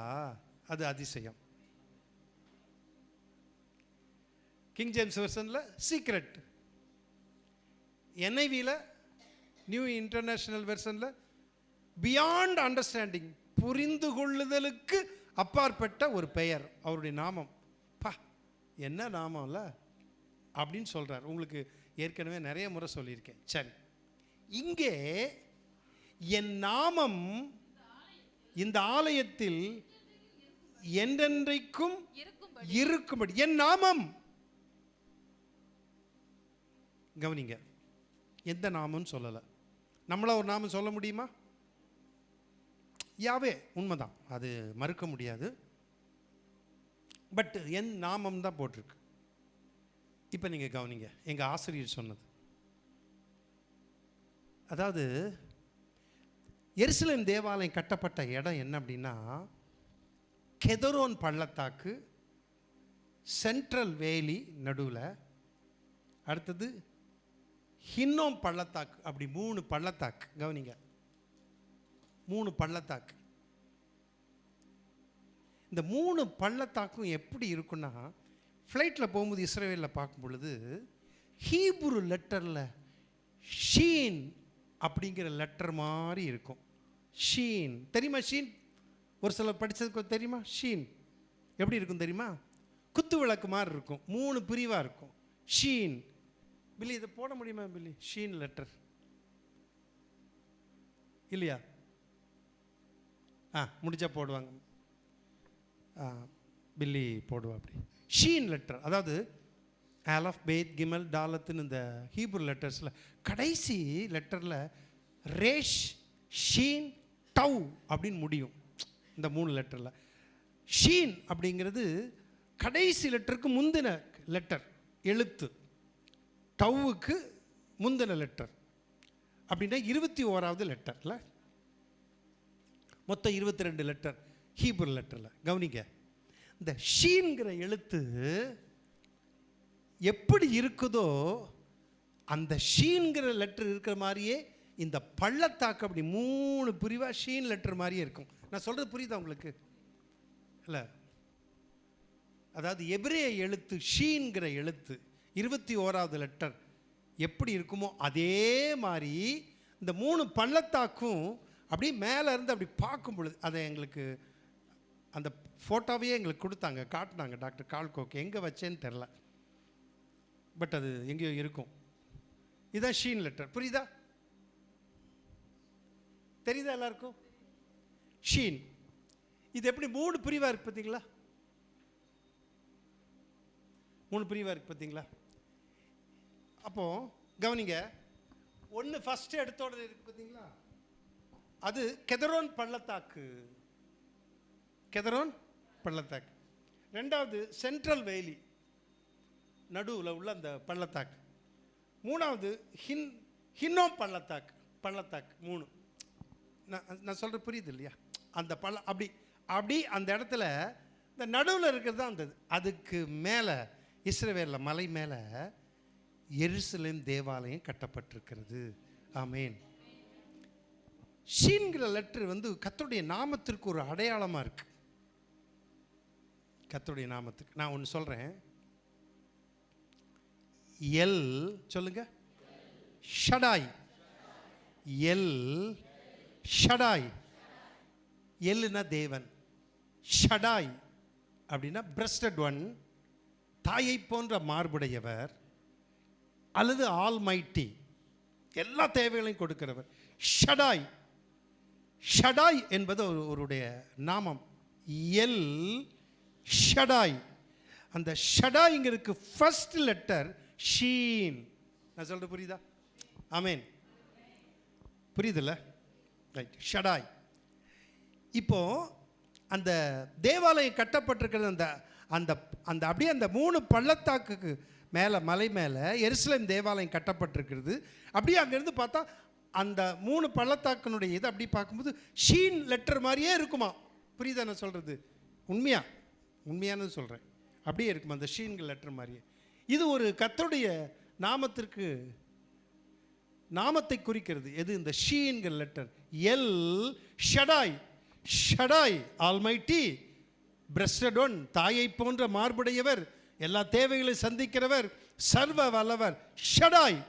அது அதிசயம். கிங் ஜேம்ஸ் வெர்ஷன்ல சீக்ரெட், NIV-ல நியூ இன்டர்நேஷனல் வெர்ஷன்ல பியாண்ட் அண்டர்ஸ்டாண்டிங், புரிந்து கொள்ளுதலுக்கு அப்பாற்பட்ட ஒரு பெயர் அவருடைய நாமம். பா, என்ன நாமம்ல அப்படின்னு சொல்றார். உங்களுக்கு ஏற்கனவே நிறைய முறை சொல்லியிருக்கேன். சரி, இங்கே என் நாமம் இந்த ஆலயத்தில் என்றென்றைக்கும் இருக்கும்படி. என் நாமம், கவனிங்க, எந்த நாமம் சொல்லலை. நம்மள ஒரு நாமம் சொல்ல முடியுமா? யாவே, உண்மைதான், அது மறுக்க முடியாது. பட் என் நாமம் தான் போட்டிருக்கு. இப்போ நீங்கள் கவனிங்க, எங்கள் ஆசிரியர் சொன்னது. அதாவது எருசலேம் தேவாலயம் கட்டப்பட்ட இடம் என்ன அப்படின்னா, கெதரோன் பள்ளத்தாக்கு, சென்ட்ரல் வேலி நடுவில், அடுத்தது ஹின்னோம் பள்ளத்தாக்கு, அப்படி 3 பள்ளத்தாக்கு. கவனிங்க, 3 பள்ளத்தாக்கு. இந்த 3 பள்ளத்தாக்கும் எப்படி இருக்குன்னா, ஃப்ளைட்டில் போகும்போது இஸ்ரேலில் பார்க்கும் பொழுது ஹீப்ரு லெட்டரில் ஷீன் அப்படிங்கிற லெட்டர் மாதிரி இருக்கும். ஷீன் தெரியுமா? ஷீன் ஒரு சிலர் படித்ததுக்கு தெரியுமா? ஷீன் எப்படி இருக்கும் தெரியுமா? குத்து விளக்கு மாதிரி இருக்கும், 3 பிரிவாக இருக்கும். ஷீன். பில்லி இதை போட முடியுமா பில்லி? ஷீன் லெட்டர் இல்லையா? முடிச்சா போடுவாங்க. பில்லி போடுவா அப்படி. ஷீன் லெட்டர், அதாவது ஆலஃப், பேத், கிமல், டாலத்துன்னு இந்த ஹீப்ரு லெட்டர்ஸில் கடைசி லெட்டரில் ரேஷ், ஷீன், டவ் அப்படின்னு முடியும். இந்த 3 லெட்டரில் ஷீன் அப்படிங்கிறது கடைசி லெட்டருக்கு முந்தின லெட்டர் எழுத்து, டவ்வுக்கு முந்தின லெட்டர் அப்படின்னா 21வது லெட்டரில். மொத்தம் 22 லெட்டர் ஹீப்ரு லெட்டரில். கவனிங்க, இந்த ஷீன்கிற எழுத்து எப்படி இருக்குதோ அந்த ஷீன்கிற லெட்டர் இருக்கிற மாதிரியே இந்த பள்ளத்தாக்கு அப்படி 3 பிரிவாக ஷீன் லெட்டர் மாதிரியே இருக்கும். நான் சொல்கிறது புரியுதா உங்களுக்கு? இல்லை, அதாவது எபிரேய எழுத்து ஷீன்கிற எழுத்து 21வது லெட்டர் எப்படி இருக்குமோ அதே மாதிரி இந்த 3 பள்ளத்தாக்கும் அப்படி மேலே இருந்து அப்படி பார்க்கும் பொழுது, அதை எங்களுக்கு அந்த ஃபோட்டோவையே எங்களுக்கு கொடுத்தாங்க, காட்டினாங்க டாக்டர் கால்கோக்கு. எங்கே வச்சேன்னு தெரில, பட் அது எங்கேயோ இருக்கும். இதுதான் ஷீன் லெட்டர். புரியுதா? தெரியுதா எல்லாருக்கும்? ஷீன் இது எப்படி 3 பிரிவாக இருக்குது பார்த்தீங்களா? 3 பிரிவாக இருக்குது பார்த்தீங்களா? அப்போது கவனிங்க, ஒன்று ஃபஸ்ட்டு எடுத்தோட இருக்குது பார்த்தீங்களா, அது கெதரோன் பள்ளத்தாக்கு. கெதரோன் பள்ளத்தாக்கு. 2வது சென்ட்ரல் வேலி நடுவில் உள்ள அந்த பள்ளத்தாக்கு. 3வது ஹின்னோம் பள்ளத்தாக்கு. பள்ளத்தாக்கு 3. நான் சொல்கிற புரியுது இல்லையா? அந்த அப்படி அந்த இடத்துல இந்த நடுவில் இருக்கிறது தான் அந்த. அதுக்கு மேலே இஸ்ரவேலில் மலை மேலே எருசலேம் தேவாலயம் கட்டப்பட்டிருக்கிறது. ஆமேன். ஷீன்கிற லெட்டர் வந்து கர்த்தருடைய நாமத்திற்கு ஒரு அடையாளமாக இருக்கு. கர்த்தருடைய நாமத்துக்கு நான் ஒன்று சொல்கிறேன். எல் சொல்லுங்க, ஷடாய். எல் ஷடாய். எல்னா தேவன், ஷடாய் அப்படின்னா பிரஸ்டட் ஒன், தாயை போன்ற மார்புடையவர், அல்லது ஆல்மைட்டி, எல்லா தேவைகளையும் கொடுக்கிறவர். ஷடாய். ஷடாய் என்பது அவருடைய நாமம். எல் ஷடாய். அந்த ஷடாய்ங்கிறதுக்கு ஃபர்ஸ்ட் லெட்டர் ஷீன். நான் சொல்றது புரியுதா? ஆமேன். புரியுதுல்ல? ரைட். ஷடாய். இப்போ அந்த தேவாலயம் கட்டப்பட்டிருக்கிறது அந்த அந்த அந்த அப்படியே அந்த 3 பள்ளத்தாக்குக்கு மேலே, மலை மேலே எருசலேம் தேவாலயம் கட்டப்பட்டிருக்கிறது. அப்படியே அங்கேருந்து பார்த்தா அந்த 3 பள்ளத்தாக்கினுடைய இது அப்படி பார்க்கும்போது ஷீன் லெட்டர் மாதிரியே இருக்குமா? புரியுதா நான் சொல்கிறது? உண்மையானது சொல்கிறேன். அப்படியே இருக்குமா அந்த ஷீன்கள் லெட்டர் மாதிரியே. இது ஒரு கர்த்தருடைய நாமத்திற்கு நாமத்தை குறிக்கிறது. எது? இந்த ஷீன்கிற letter. El Shaddai. Shaddai almighty, breasted one, தாயை போன்ற மார்புடையவர், எல்லா தேவைகளை சந்திக்கிறவர், சர்வ வல்லவர். ஷடாய்.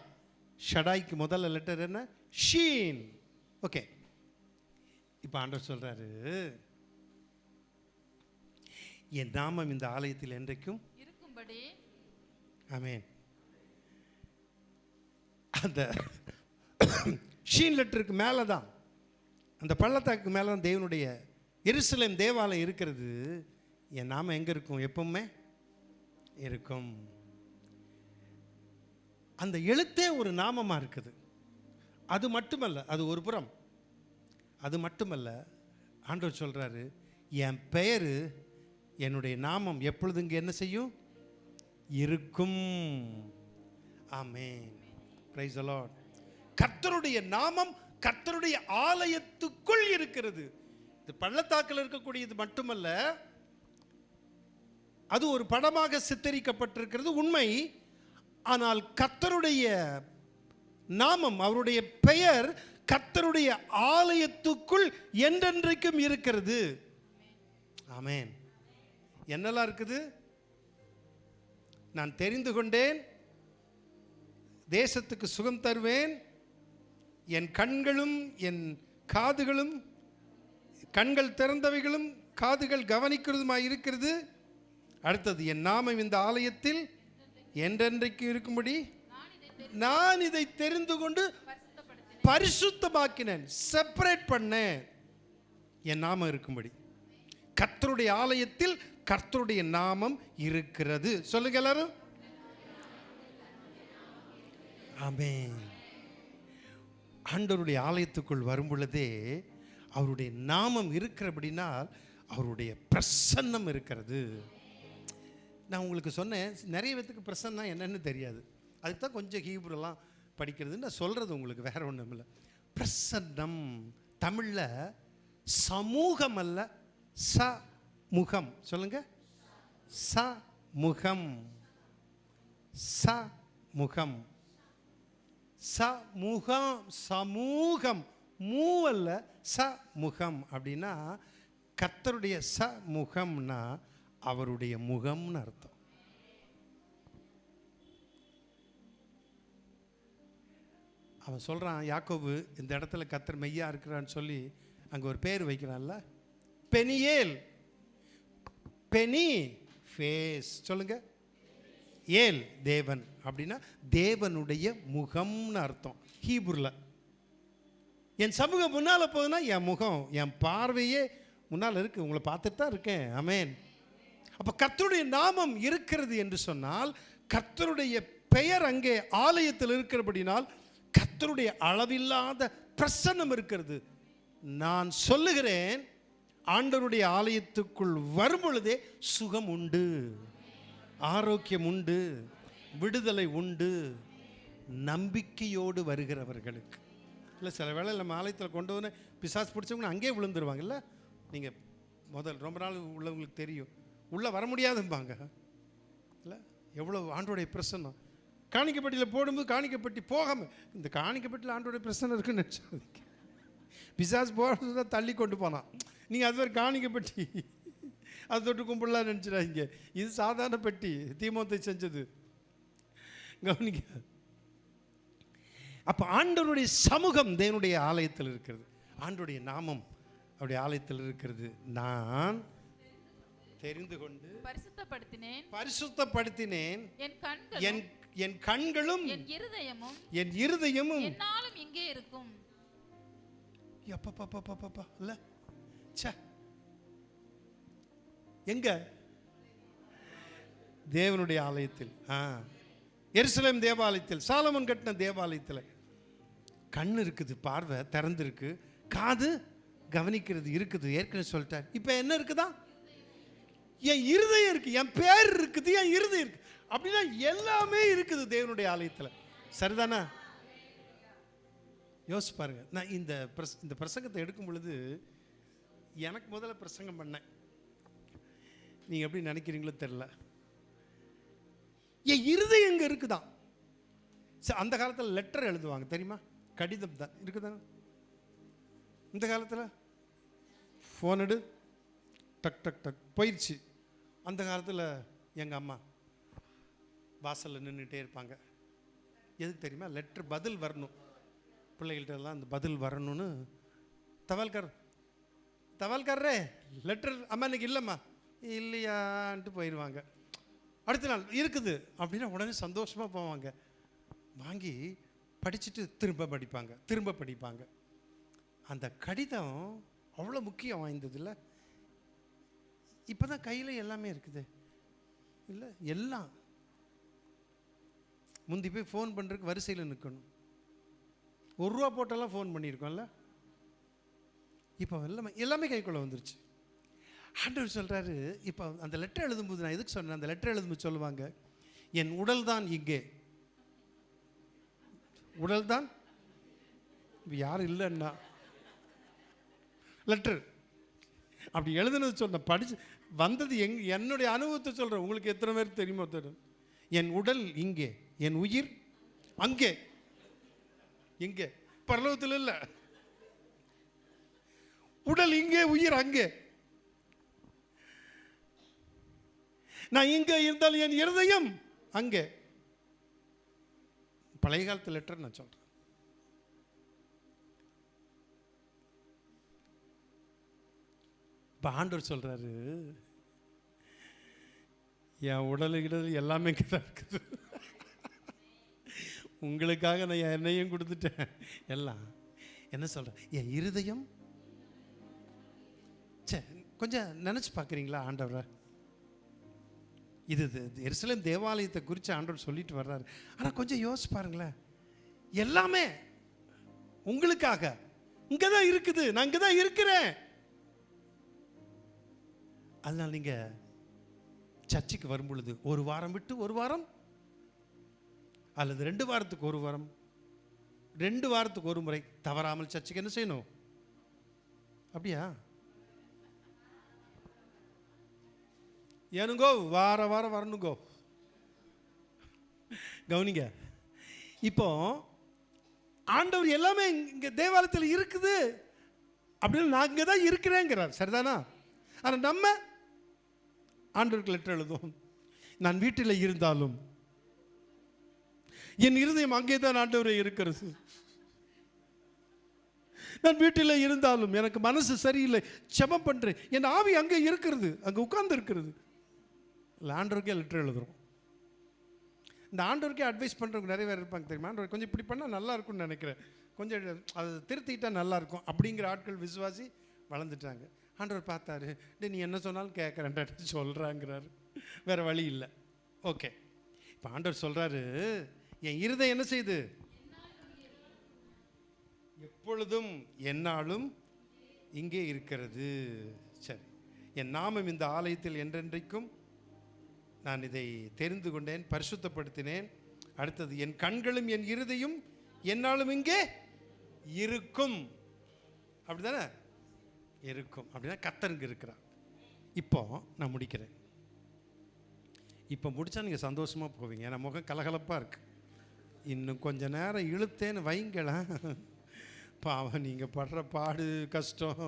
ஷடாய்க்கு முதல்ல லெட்டர் என்ன? ஷீன். ஓகே. இப்போ ஆண்டவர் சொல்றாரு, என் நாமம் இந்த ஆலயத்தில் என்றைக்கும் இருக்கும்படி. ஆமென். அந்த ஷீன் லெட்டருக்கு மேலே தான், அந்த பள்ளத்தாக்கு மேலே தான் தேவனுடைய எருசலேம் தேவாலயம் இருக்கிறது. என் நாமம் எங்கே இருக்கும்? எப்பவுமே இருக்கும். அந்த எழுத்தே ஒரு நாமமாக இருக்குது. அது மட்டுமல்ல, அது ஒரு புறம். அது மட்டுமல்ல, ஆண்டவர் சொல்கிறாரு, என் பெயர் என்னுடைய நாமம் எப்பொழுது இங்கே என்ன செய்யும்? இருக்கும். ஆமென். Praise the Lord. கர்த்தருடைய நாமம் கர்த்தருடைய ஆலயத்துக்குள் இருக்கிறது. இது பள்ளத்தாக்கில் இருக்கக்கூடியது மட்டுமல்ல, அது ஒரு படமாக சித்தரிக்கப்பட்டிருக்கிறது உண்மை. ஆனால் கர்த்தருடைய நாமம், அவருடைய பெயர் கர்த்தருடைய ஆலயத்துக்குள் என்றென்றைக்கும் இருக்கிறது. ஆமென். என்னெல்லாம் இருக்குது? நான் தெரிந்து கொண்டேன், தேசத்துக்கு சுகம் தருவேன், என் கண்களும் என் காதுகளும், கண்கள் திறந்தவைகளும் காதுகள் கவனிக்கிறதுமாய் இருக்கிறது. அடுத்தது, என் நாமம் இந்த ஆலயத்தில் என்றென்றைக்கு இருக்கும்படி நான் இதை தெரிந்து கொண்டு பரிசுத்தமாக்கினேன், செப்பரேட் பண்ணேன், என் நாமம் இருக்கும்படி. கர்த்தருடைய ஆலயத்தில் கர்த்தருடைய நாமம் இருக்கிறது. சொல்லுங்க எல்லாரும். ஆமென். ஆண்டவருடைய ஆலயத்துக்குள் வரும் பொழுதே அவருடைய நாமம் இருக்கிறபடினால் அவருடைய பிரசன்னம் இருக்கிறது. நான் உங்களுக்கு சொன்னேன், நிறைய பேத்துக்கு பிரசன்னம் என்னன்னு தெரியாது. அதுக்கு தான் கொஞ்சம் ஹீப்ருலாம் படிக்கிறது. நான் சொல்கிறது உங்களுக்கு வேற ஒன்றும் இல்லை. பிரசன்னம் தமிழில் சமூகம் அல்ல, சமுகம். சொல்லுங்க. சமுகம். சமுகம். சமுகம். சமூகம். மூவல்ல, சமுகம். அப்படின்னா கர்த்தருடைய சமுகம்னா அவருடைய முகம்னு அர்த்தம். அவன் சொல்கிறான், யாக்கோபு இந்த இடத்துல கர்த்தர் மெய்யா இருக்கிறான்னு சொல்லி அங்கே ஒரு பேர் வைக்கிறான்ல, பெனியேல். பெனி ஃபேஸ். சொல்லுங்க. ஏல் தேவன். அப்படின்னா தேவனுடைய முகம்னு அர்த்தம் ஹீப்ருல. என் சமூகம் முன்னால் போகுதுன்னா என் முகம், என் பார்வையே முன்னால் இருக்குது, உங்களை பார்த்துட்டு தான் இருக்கேன். ஆமென். அப்போ கர்த்தருடைய நாமம் இருக்கிறது என்று சொன்னால் கர்த்தருடைய பெயர் அங்கே ஆலயத்தில் இருக்கிறபடினால் கர்த்தருடைய அளவில்லாத பிரசன்னம் இருக்கிறது. நான் சொல்லுகிறேன், ஆண்டவருடைய ஆலயத்துக்குள் வரும் பொழுதே சுகம் உண்டு, ஆரோக்கியம் உண்டு, விடுதலை உண்டு. நம்பிக்கையோடு வருகிறவர்களுக்கு இல்லை. சில வேளை நம்ம ஆலயத்தில் கொண்டு வந்து பிசாசு பிடிச்சவங்க அங்கேயே விழுந்துருவாங்கல்ல. நீங்கள் முதல் ரொம்ப நாள் உள்ளவங்களுக்கு தெரியும், உள்ளே வர முடியாதும்பாங்க இல்லை. எவ்வளோ ஆண்டோடைய பிரசன்னம். காணிக்கப்பட்டியில் போடும்போது காணிக்கப்பட்டி போகாமல், இந்த காணிக்கப்பட்டியில் ஆண்டோடைய பிரசன்னம் இருக்குன்னு நினச்சாதீங்க. பிசாசு போகிறத தள்ளி கொண்டு போனான். நீங்கள் அது ஒரு காணிக்கப்பட்டி, அது தொட்டு கும்பிடலாம் நினச்சிடாதீங்க. இது சாதாரண பெட்டி, தீமோத்தை செஞ்சது. கவனிக்க. அப்போ ஆண்டவருடைய சமூகம் தேவனுடைய ஆலயத்தில் இருக்கிறது. ஆண்டவருடைய நாமம் அவருடைய ஆலயத்தில் இருக்கிறது. நான் தெரிந்து கொண்டு பரிசுத்தப்படுத்தினேன். என் கண்களும் என் இருதயமும் என்னாலும் இங்கே இருக்கும். இல்ல எங்க? தேவனுடைய ஆலயத்தில், எருசலேம் தேவாலயத்தில், சாலமோன் கட்டின தேவாலயத்தில். கண்ணு இருக்குது, பார்வை திறந்திருக்கு, காது கவனிக்கிறது இருக்குது. ஏற்கனவே சொல்லிட்டார். இப்போ என்ன இருக்குதா? என் இருதயம் இருக்கு, என் பேர் இருக்குது, என் இருதயம் இருக்கு. அப்படின்னா எல்லாமே இருக்குது தேவனுடைய ஆலயத்தில். சரிதானா? யோசிச்சு பாருங்க. நான் இந்த பிரசங்கத்தை எடுக்கும் பொழுது எனக்கு முதல்ல பிரசங்கம் பண்ணேன். நீங்கள் எப்படி நினைக்கிறீங்களோ தெரியல. என் இருதயம் எங்கே இருக்குதான்? அந்த காலத்தில் லெட்டர் எழுதுவாங்க தெரியுமா? கடிதம் தான் இருக்குதானே. இந்த காலத்தில் ஃபோன் எடு, டக் டக் டக் போயிடுச்சு. அந்த காலத்தில் எங்கள் அம்மா வாசலில் நின்றுட்டே இருப்பாங்க. எதுக்கு தெரியுமா? லெட்டர் பதில் வரணும். பிள்ளைகள்கிட்டலாம் அந்த பதில் வரணும்னு. தவால்காரரே லெட்டர் அம்மா இன்னைக்கு இல்லைம்மா, இல்லையான்ட்டு போயிடுவாங்க. அடுத்த நாள் இருக்குது அப்படின்னா உடனே சந்தோஷமாக போவாங்க. வாங்கி படிச்சுட்டு திரும்ப படிப்பாங்க. அந்த கடிதம் அவ்வளோ முக்கியம் வாய்ந்தது இல்லை. இப்போ தான் கையில் எல்லாமே இருக்குது இல்லை. எல்லாம் முந்தி போய் ஃபோன் பண்ணுறதுக்கு வரிசையில் நிற்கணும். ₹1 போட்டெல்லாம் ஃபோன் பண்ணியிருக்கோம்ல. இப்போ எல்லாமே கைக்குள்ளே வந்துருச்சு. ஆண்டவர் சொல்கிறாரு, இப்போ அந்த லெட்டர் எழுதும்போது நான் எதுக்கு சொன்னேன், அந்த லெட்டர் எழுதும்போது சொல்லுவாங்க, என் உடல் தான் இங்கே. உடல் தான் யாரும் இல்லைன்னா லெட்டர் அப்படி எழுதுனது சொன்ன படிச்சு வந்தது என்னுடைய அனுபவத்தை சொல்கிறேன். உங்களுக்கு எத்தனை பேர் தெரியுமோ தெரியும். என் உடல் இங்கே, என் உயிர் அங்கே. எங்கே? பரலோகத்தில் இல்லை. உடல் இங்கே, உயிர் அங்கே. நான் இங்கே இருந்தால் என் இருதயம் அங்கே. பழைய காலத்து லெட்டர் நான் சொல்றேன். இப்போ ஆண்டவர் சொல்றாரு, என் உடல் எல்லாமே இங்கே தான் இருக்குது. உங்களுக்காக நான் என்னையும் கொடுத்துட்டேன். எல்லாம் என்ன சொல்கிறேன், என் இருதயம். சரி, கொஞ்சம் நினச்சி பார்க்குறீங்களா ஆண்டவரை? இது எருசலேம் தேவாலயத்தை குறித்து ஆண்டவர் சொல்லிட்டு வர்றாரு. ஆனால் கொஞ்சம் யோசிச்சு பாருங்களேன், எல்லாமே உங்களுக்காக இங்கே தான் இருக்குது. நான் இங்கே தான் இருக்கிறேன். அதனால் நீங்கள் சர்ச்சுக்கு வரும் பொழுது ஒரு வாரம் விட்டு ஒரு வாரம், அல்லது 2 வாரத்துக்கு ஒரு வாரம், 2 வாரத்துக்கு ஒரு முறை தவறாமல் சர்ச்சுக்கு என்ன செய்யணும்? அப்படியா? ஏனுங்கோ வார வாரம் வரணுங்கோ. கவனிங்க, இப்போ ஆண்டவர் எல்லாமே இங்கே தேவாலயத்தில் இருக்குது அப்படின்னு நான் இங்கே தான் இருக்கிறேங்கிறார். சரிதானா? ஆனால் நம்ம ஆண்டவருக்கு லெட்டர் எழுதுவோம், நான் வீட்டில் இருந்தாலும் என் இருதயம் அங்கே தான் ஆண்டவரே இருக்கிறது. நான் வீட்டில் இருந்தாலும் எனக்கு மனசு சரியில்லை, ஜெபம் பண்ணுறேன், என் ஆவி அங்கே இருக்கிறது, அங்கே உட்கார்ந்து இருக்கிறது. இல்லை, ஆண்டவருக்கே லெட்டர் எழுதுறோம். இந்த ஆண்டவருக்கே அட்வைஸ் பண்ணுறவங்க நிறைய பேர் இருப்பாங்க தெரியுமா? ஆண்டவர் கொஞ்சம் இப்படி பண்ணால் நல்லா இருக்கும்னு நினைக்கிறேன், கொஞ்சம் அதை திருத்திக்கிட்டால் நல்லாயிருக்கும் அப்படிங்கிற ஆட்கள் விசுவாசி வளர்ந்துட்டாங்க. ஆண்டவர் பார்த்தாரு, நீ என்ன சொன்னாலும் கேட்குறேன் சொல்கிறாங்கிறாரு. வேறு வழி இல்லை. ஓகே, இப்போ ஆண்டவர் சொல்கிறாரு, என் இருதயம் என்ன செய்யுது? எப்பொழுதும் என்னாலும் இங்கே இருக்கிறது. சரி, என் நாமம் இந்த ஆலயத்தில் என்றென்றைக்கும் நான் இதை தெரிந்து கொண்டேன், பரிசுத்தப்படுத்தினேன். அடுத்தது, என் கண்களும் என் இருதயம் என்னாலும் இங்கே இருக்கும். அப்படிதானே? இருக்கும். அப்படின்னா கர்த்தர் இருக்கிறார். இப்போ நான் முடிக்கிறேன். இப்போ முடிச்சா நீங்கள் சந்தோஷமாக போவீங்க. ஏன்னா முகம் கலகலப்பாக இருக்கு. இன்னும் கொஞ்ச நேரம் இழுத்தேன்னு வைங்களேன், பாவம் நீங்கள் படுற பாடு கஷ்டம்.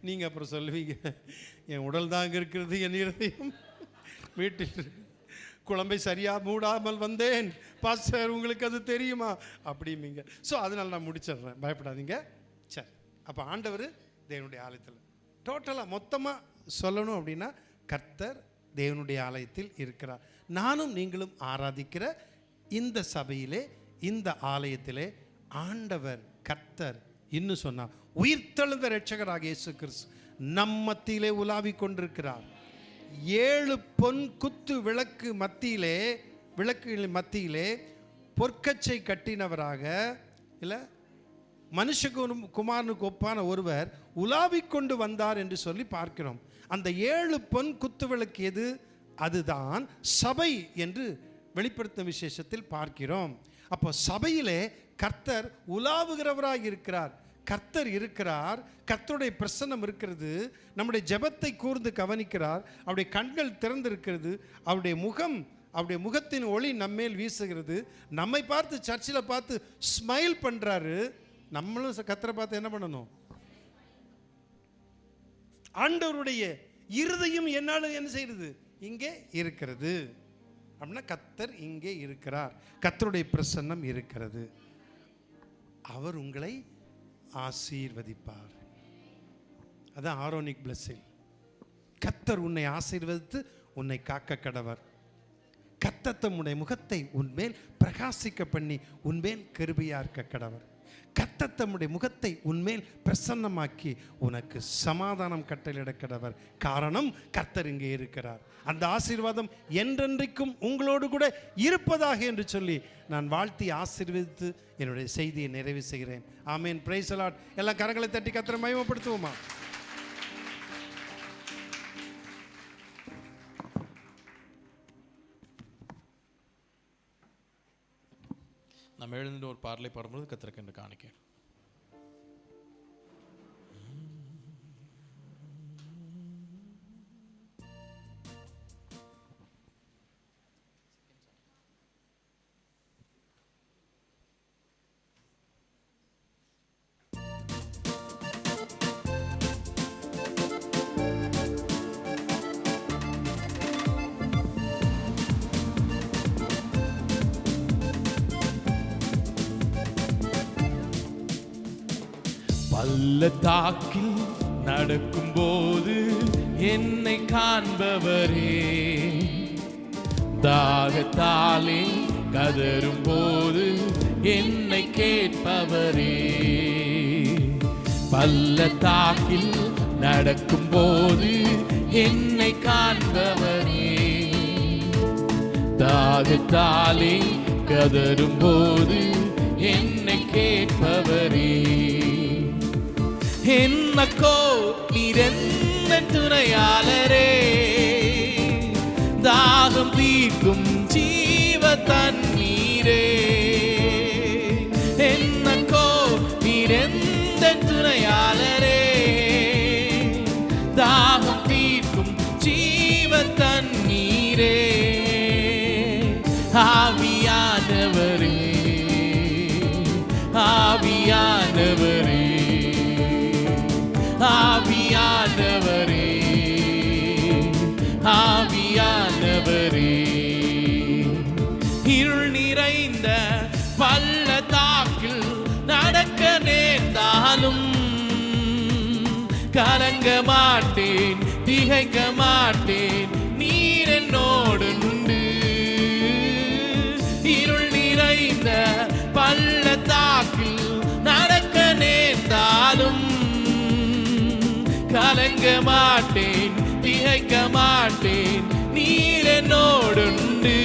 நீங்கள் அப்புறம் சொல்லுவீங்க, என் உடல் தாங்க இருக்கிறது, என் இருதயம் வீட்டில் குழம்பை சரியாக மூடாமல் வந்தேன் பாஸ்டர், உங்களுக்கு அது தெரியுமா அப்படிம்பீங்க. ஸோ அதனால் நான் முடிச்சிடுறேன், பயப்படாதீங்க. சரி, அப்போ ஆண்டவர் தேவனுடைய ஆலயத்தில் டோட்டலாக மொத்தமாக சொல்லணும் அப்படின்னா, கர்த்தர் தேவனுடைய ஆலயத்தில் இருக்கிறார். நானும் நீங்களும் ஆராதிக்கிற இந்த சபையிலே, இந்த ஆலயத்திலே ஆண்டவர் கர்த்தர் இன்னும் சொன்னார், உயிர்த்தெழுந்த இரட்சகராக இயேசு கிறிஸ்து நம் மத்தியிலே உலாவிக் கொண்டிருக்கிறார். 7 பொன் குத்து விளக்கு மத்தியிலே, விளக்குகளின் மத்தியிலே பொற்கச்சை கட்டினவராக, இல்லை மனுஷகுமாரனுக்கு ஒப்பான ஒருவர் உலாவிக் கொண்டு வந்தார் என்று சொல்லி பார்க்கிறோம். அந்த 7 பொன் குத்து விளக்கு எது? அதுதான் சபை என்று வெளிப்படுத்தும் விசேஷத்தில் பார்க்கிறோம். அப்போ சபையிலே கர்த்தர் உலாவுகிறவராக இருக்கிறார். கர்த்தர் இருக்கிறார், கர்த்தருடைய பிரசன்னம் இருக்கிறது, நம்முடைய ஜெபத்தை கூர்ந்து கவனிக்கிறார், அவருடைய கண்கள் திறந்திருக்கிறது, அவருடைய முகம், அவருடைய முகத்தின் ஒளி நம்மேல் வீசுகிறது, நம்மை பார்த்து சர்ச்சில் பார்த்து ஸ்மைல் பண்ணுறாரு. நம்மளும் கர்த்தரை பார்த்து என்ன பண்ணணும்? ஆண்டவருடைய இருதயம் என்னால் என்ன செய்கிறது? இங்கே இருக்கிறது. அப்படின்னா கர்த்தர் இங்கே இருக்கிறார், கர்த்தருடைய பிரசன்னம் இருக்கிறது. அவர் உங்களை ஆசீர்வதிப்பார். அதான் ஆரோனிக் பிளெஸிங். கர்த்தர் உன்னை ஆசீர்வதித்து உன்னை காக்க கடவர். கர்த்தர் தம்முடைய முகத்தை உன்மேல் பிரகாசிக்க பண்ணி உன்மேல் கிருபையா இருக்க கடவர். கர்த்தர் தம்முடைய முகத்தை உன்மேல் பிரசன்னமாக்கி உனக்கு சமாதானம் கட்டளையிட கடவர். காரணம், கர்த்தர் இங்கே இருக்கிறார். அந்த ஆசீர்வாதம் என்றென்றைக்கும் உங்களோடு கூட இருப்பதாக என்று சொல்லி நான் வாழ்த்தி ஆசீர்வதித்து என்னுடைய செய்தியை நிறைவு செய்கிறேன். ஆமேன். Praise the Lord. எல்லா கரங்களை தட்டி கர்த்தரை மகிமைப்படுத்துவோமா? நாம் எழுந்து ஒரு பாடலை பாடும்போது கர்த்தருக்கு என்று காணிக்கை. பள்ளத்தாக்கில் நடக்கும்போது என்னை காண்பவரே, தாகத்தாலே கதரும் போது என்னை கேட்பவரே. பள்ளத்தாக்கில் நடக்கும்போது என்னை காண்பவரே, தாகத்தாலே கதரும் போது என்னை கேட்பவரே. என்னக்கோ நீரென்ன துணையாளரே, தாகம் தீர்க்கும் ஜீவ தண்ணீரே. என்னக்கோ நீரெந்த துணையாளரே, தாகம் தீர்க்கும் ஜீவ தண்ணீரே. ஆவியானவரே, ஆவியானவரே, ஆவியானவரே, ஆவியானவரே. இருள் நிறைந்த பள்ளத்தாக்கில் நடக்க நேர்ந்தாலும் கலங்க மாட்டேன், திகைக்க மாட்டேன், நீர் என்னோடு உண்டு. இருள் நிறைந்த பள்ளத்தாக்கில் நடக்க நேர்ந்தாலும் கலங்க மாட்டேன், திகைக்க மாட்டேன், நீர் என்னோடுண்டு.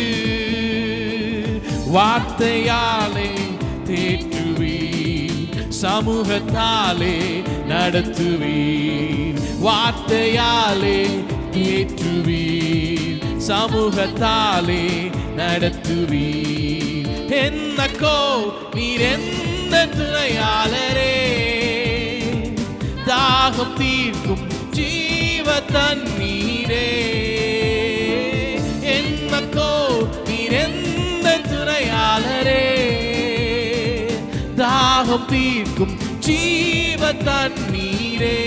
வார்த்தையாலே தேற்றுவீர், சமூகத்தாலே நடத்துவீர். வார்த்தையாலே தேற்றுவீர், சமூகத்தாலே நடத்துவீர். என்னக்கோ நீர் எந்த துணையாளரே, தாகம் தீர்க்கும் ஜீவ தண்ணீரே. என்னக்கோ நீர் எந்த துணையாளரே, தாகம் தீர்க்கும் ஜீவ தண்ணீரே.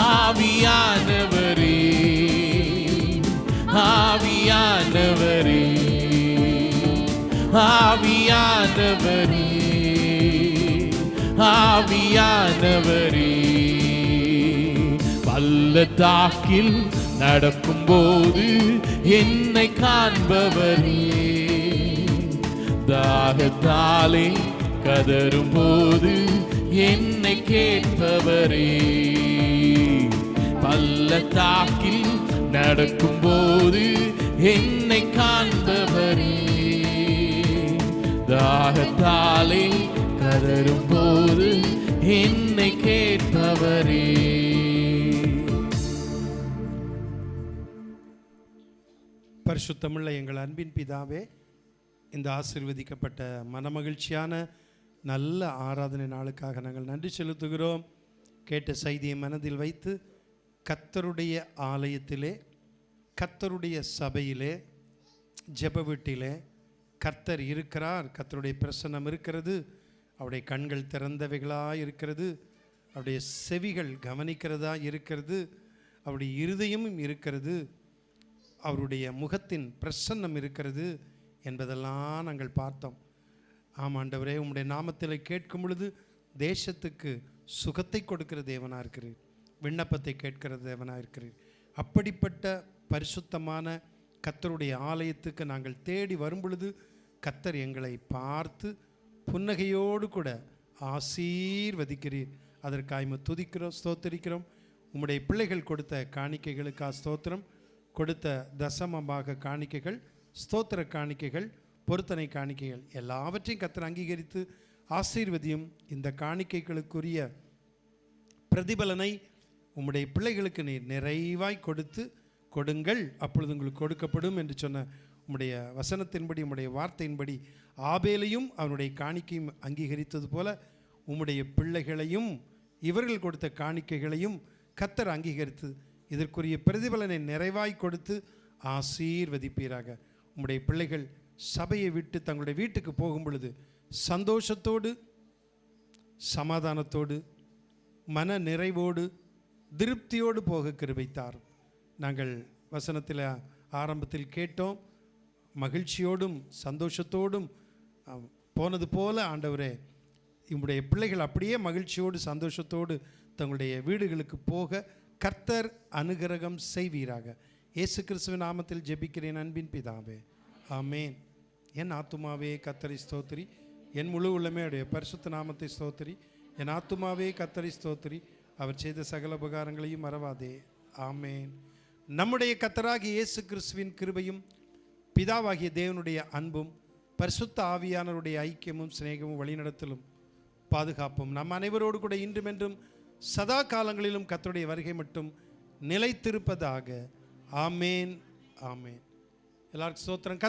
ஆவியானவரே, ஆவியானவரே, ஆவியானவரே, ஆவியானவரே. பள்ளத்தாக்கில் நடக்கும்போது என்னை காண்பவரே, தாகத்தாலே கதரும் போது என்னை கேட்பவரே. பள்ளத்தாக்கில் நடக்கும்போது என்னை காண்பவரே, தாகத்தாலே கதரும் போது என்னை கேட்பவரே. பரிசுத்தமுள்ள எங்கள் அன்பின் பிதாவே, இந்த ஆசீர்வதிக்கப்பட்ட மனமகிழ்ச்சியான நல்ல ஆராதனை நாளுக்காக நாங்கள் நன்றி செலுத்துகிறோம். கேட்ட செய்தியை மனதில் வைத்து கர்த்தருடைய ஆலயத்திலே, கர்த்தருடைய சபையிலே, ஜெப வீட்டிலே கர்த்தர் இருக்கிறார். கர்த்தருடைய பிரசன்னம் இருக்கிறது. அவருடைய கண்கள் திறந்தவைகளாக இருக்கிறது. அவருடைய செவிகள் கவனிக்கிறதா இருக்கிறது. அவருடைய இருதயமும் இருக்கிறது. அவருடைய முகத்தின் பிரசன்னம் இருக்கிறது என்பதெல்லாம் நாங்கள் பார்த்தோம். ஆமாண்டவரே, உம்முடைய நாமத்தில் கேட்கும் பொழுது தேசத்துக்கு சுகத்தை கொடுக்கிற தேவனாக இருக்கிறீர், விண்ணப்பத்தை கேட்கிற தேவனாக இருக்கிறீர். அப்படிப்பட்ட பரிசுத்தமான கர்த்தருடைய ஆலயத்துக்கு நாங்கள் தேடி வரும் பொழுது கர்த்தர் எங்களை பார்த்து புன்னகையோடு கூட ஆசீர்வதிக்கிறீர். அதற்காக துதிக்கிறோம், ஸ்தோத்திரிக்கிறோம். உம்முடைய பிள்ளைகள் கொடுத்த காணிக்கைகளுக்காக ஸ்தோத்திரம். கொடுத்த தசமமாக காணிக்கைகள், ஸ்தோத்திர காணிக்கைகள், பொருத்தனை காணிக்கைகள் எல்லாவற்றையும் கர்த்தர் அங்கீகரித்து ஆசீர்வதியும். இந்த காணிக்கைகளுக்குரிய பிரதிபலனை உம்முடைய பிள்ளைகளுக்கு நீர் நிறைவாய் கொடுங்கள், அப்பொழுது உங்களுக்கு கொடுக்கப்படும் என்று சொன்ன உம்முடைய வசனத்தின்படி, உம்முடைய வார்த்தையின்படி ஆபேலையும் அவனுடைய காணிக்கையும் அங்கீகரித்தது போல உம்முடைய பிள்ளைகளையும் இவர்கள் கொடுத்த காணிக்கைகளையும் கர்த்தர் அங்கீகரித்து இதற்குரிய பிரதிபலனை நிறைவாய் கொடுத்து ஆசீர்வதிப்பீராக. உம்முடைய பிள்ளைகள் சபையை விட்டு தங்களுடைய வீட்டுக்கு போகும் பொழுது சந்தோஷத்தோடு, சமாதானத்தோடு, மன நிறைவோடு, திருப்தியோடு போக கிருபைத்தார். நாங்கள் வசனத்தில் ஆரம்பத்தில் கேட்டோம், மகிழ்ச்சியோடும் சந்தோஷத்தோடும் போனது போல ஆண்டவரே உம்முடைய பிள்ளைகள் அப்படியே மகிழ்ச்சியோடு சந்தோஷத்தோடு தங்களுடைய வீடுகளுக்கு போக கர்த்தர் அனுகிரகம் செய்வீராக. இயேசு கிறிஸ்துவின் நாமத்தில் ஜெபிக்கிறேன் அன்பின் பிதாவே, ஆமேன். என் ஆத்துமாவே கர்த்தரை ஸ்தோத்திரி, என் முழு உள்ளமே அவருடைய பரிசுத்த நாமத்தை ஸ்தோத்திரி. என் ஆத்துமாவே கர்த்தரை ஸ்தோத்திரி, அவர் செய்த சகல உபகாரங்களையும் மறவாதே, ஆமேன். நம்முடைய கர்த்தராகிய இயேசு கிறிஸ்துவின் கிருபையும் பிதாவாகிய தேவனுடைய அன்பும் பரிசுத்த ஆவியானவருடைய ஐக்கியமும் சிநேகமும் வழிநடத்தலும் பாதுகாப்பும் நம் அனைவரோடு கூட இன்றுமென்றும் சதா காலங்களிலும் கர்த்தருடைய வருகை மட்டும் நிலைத்திருப்பதாக. ஆமேன், ஆமேன். எல்லாருக்கும் ஸ்தோத்திரம்.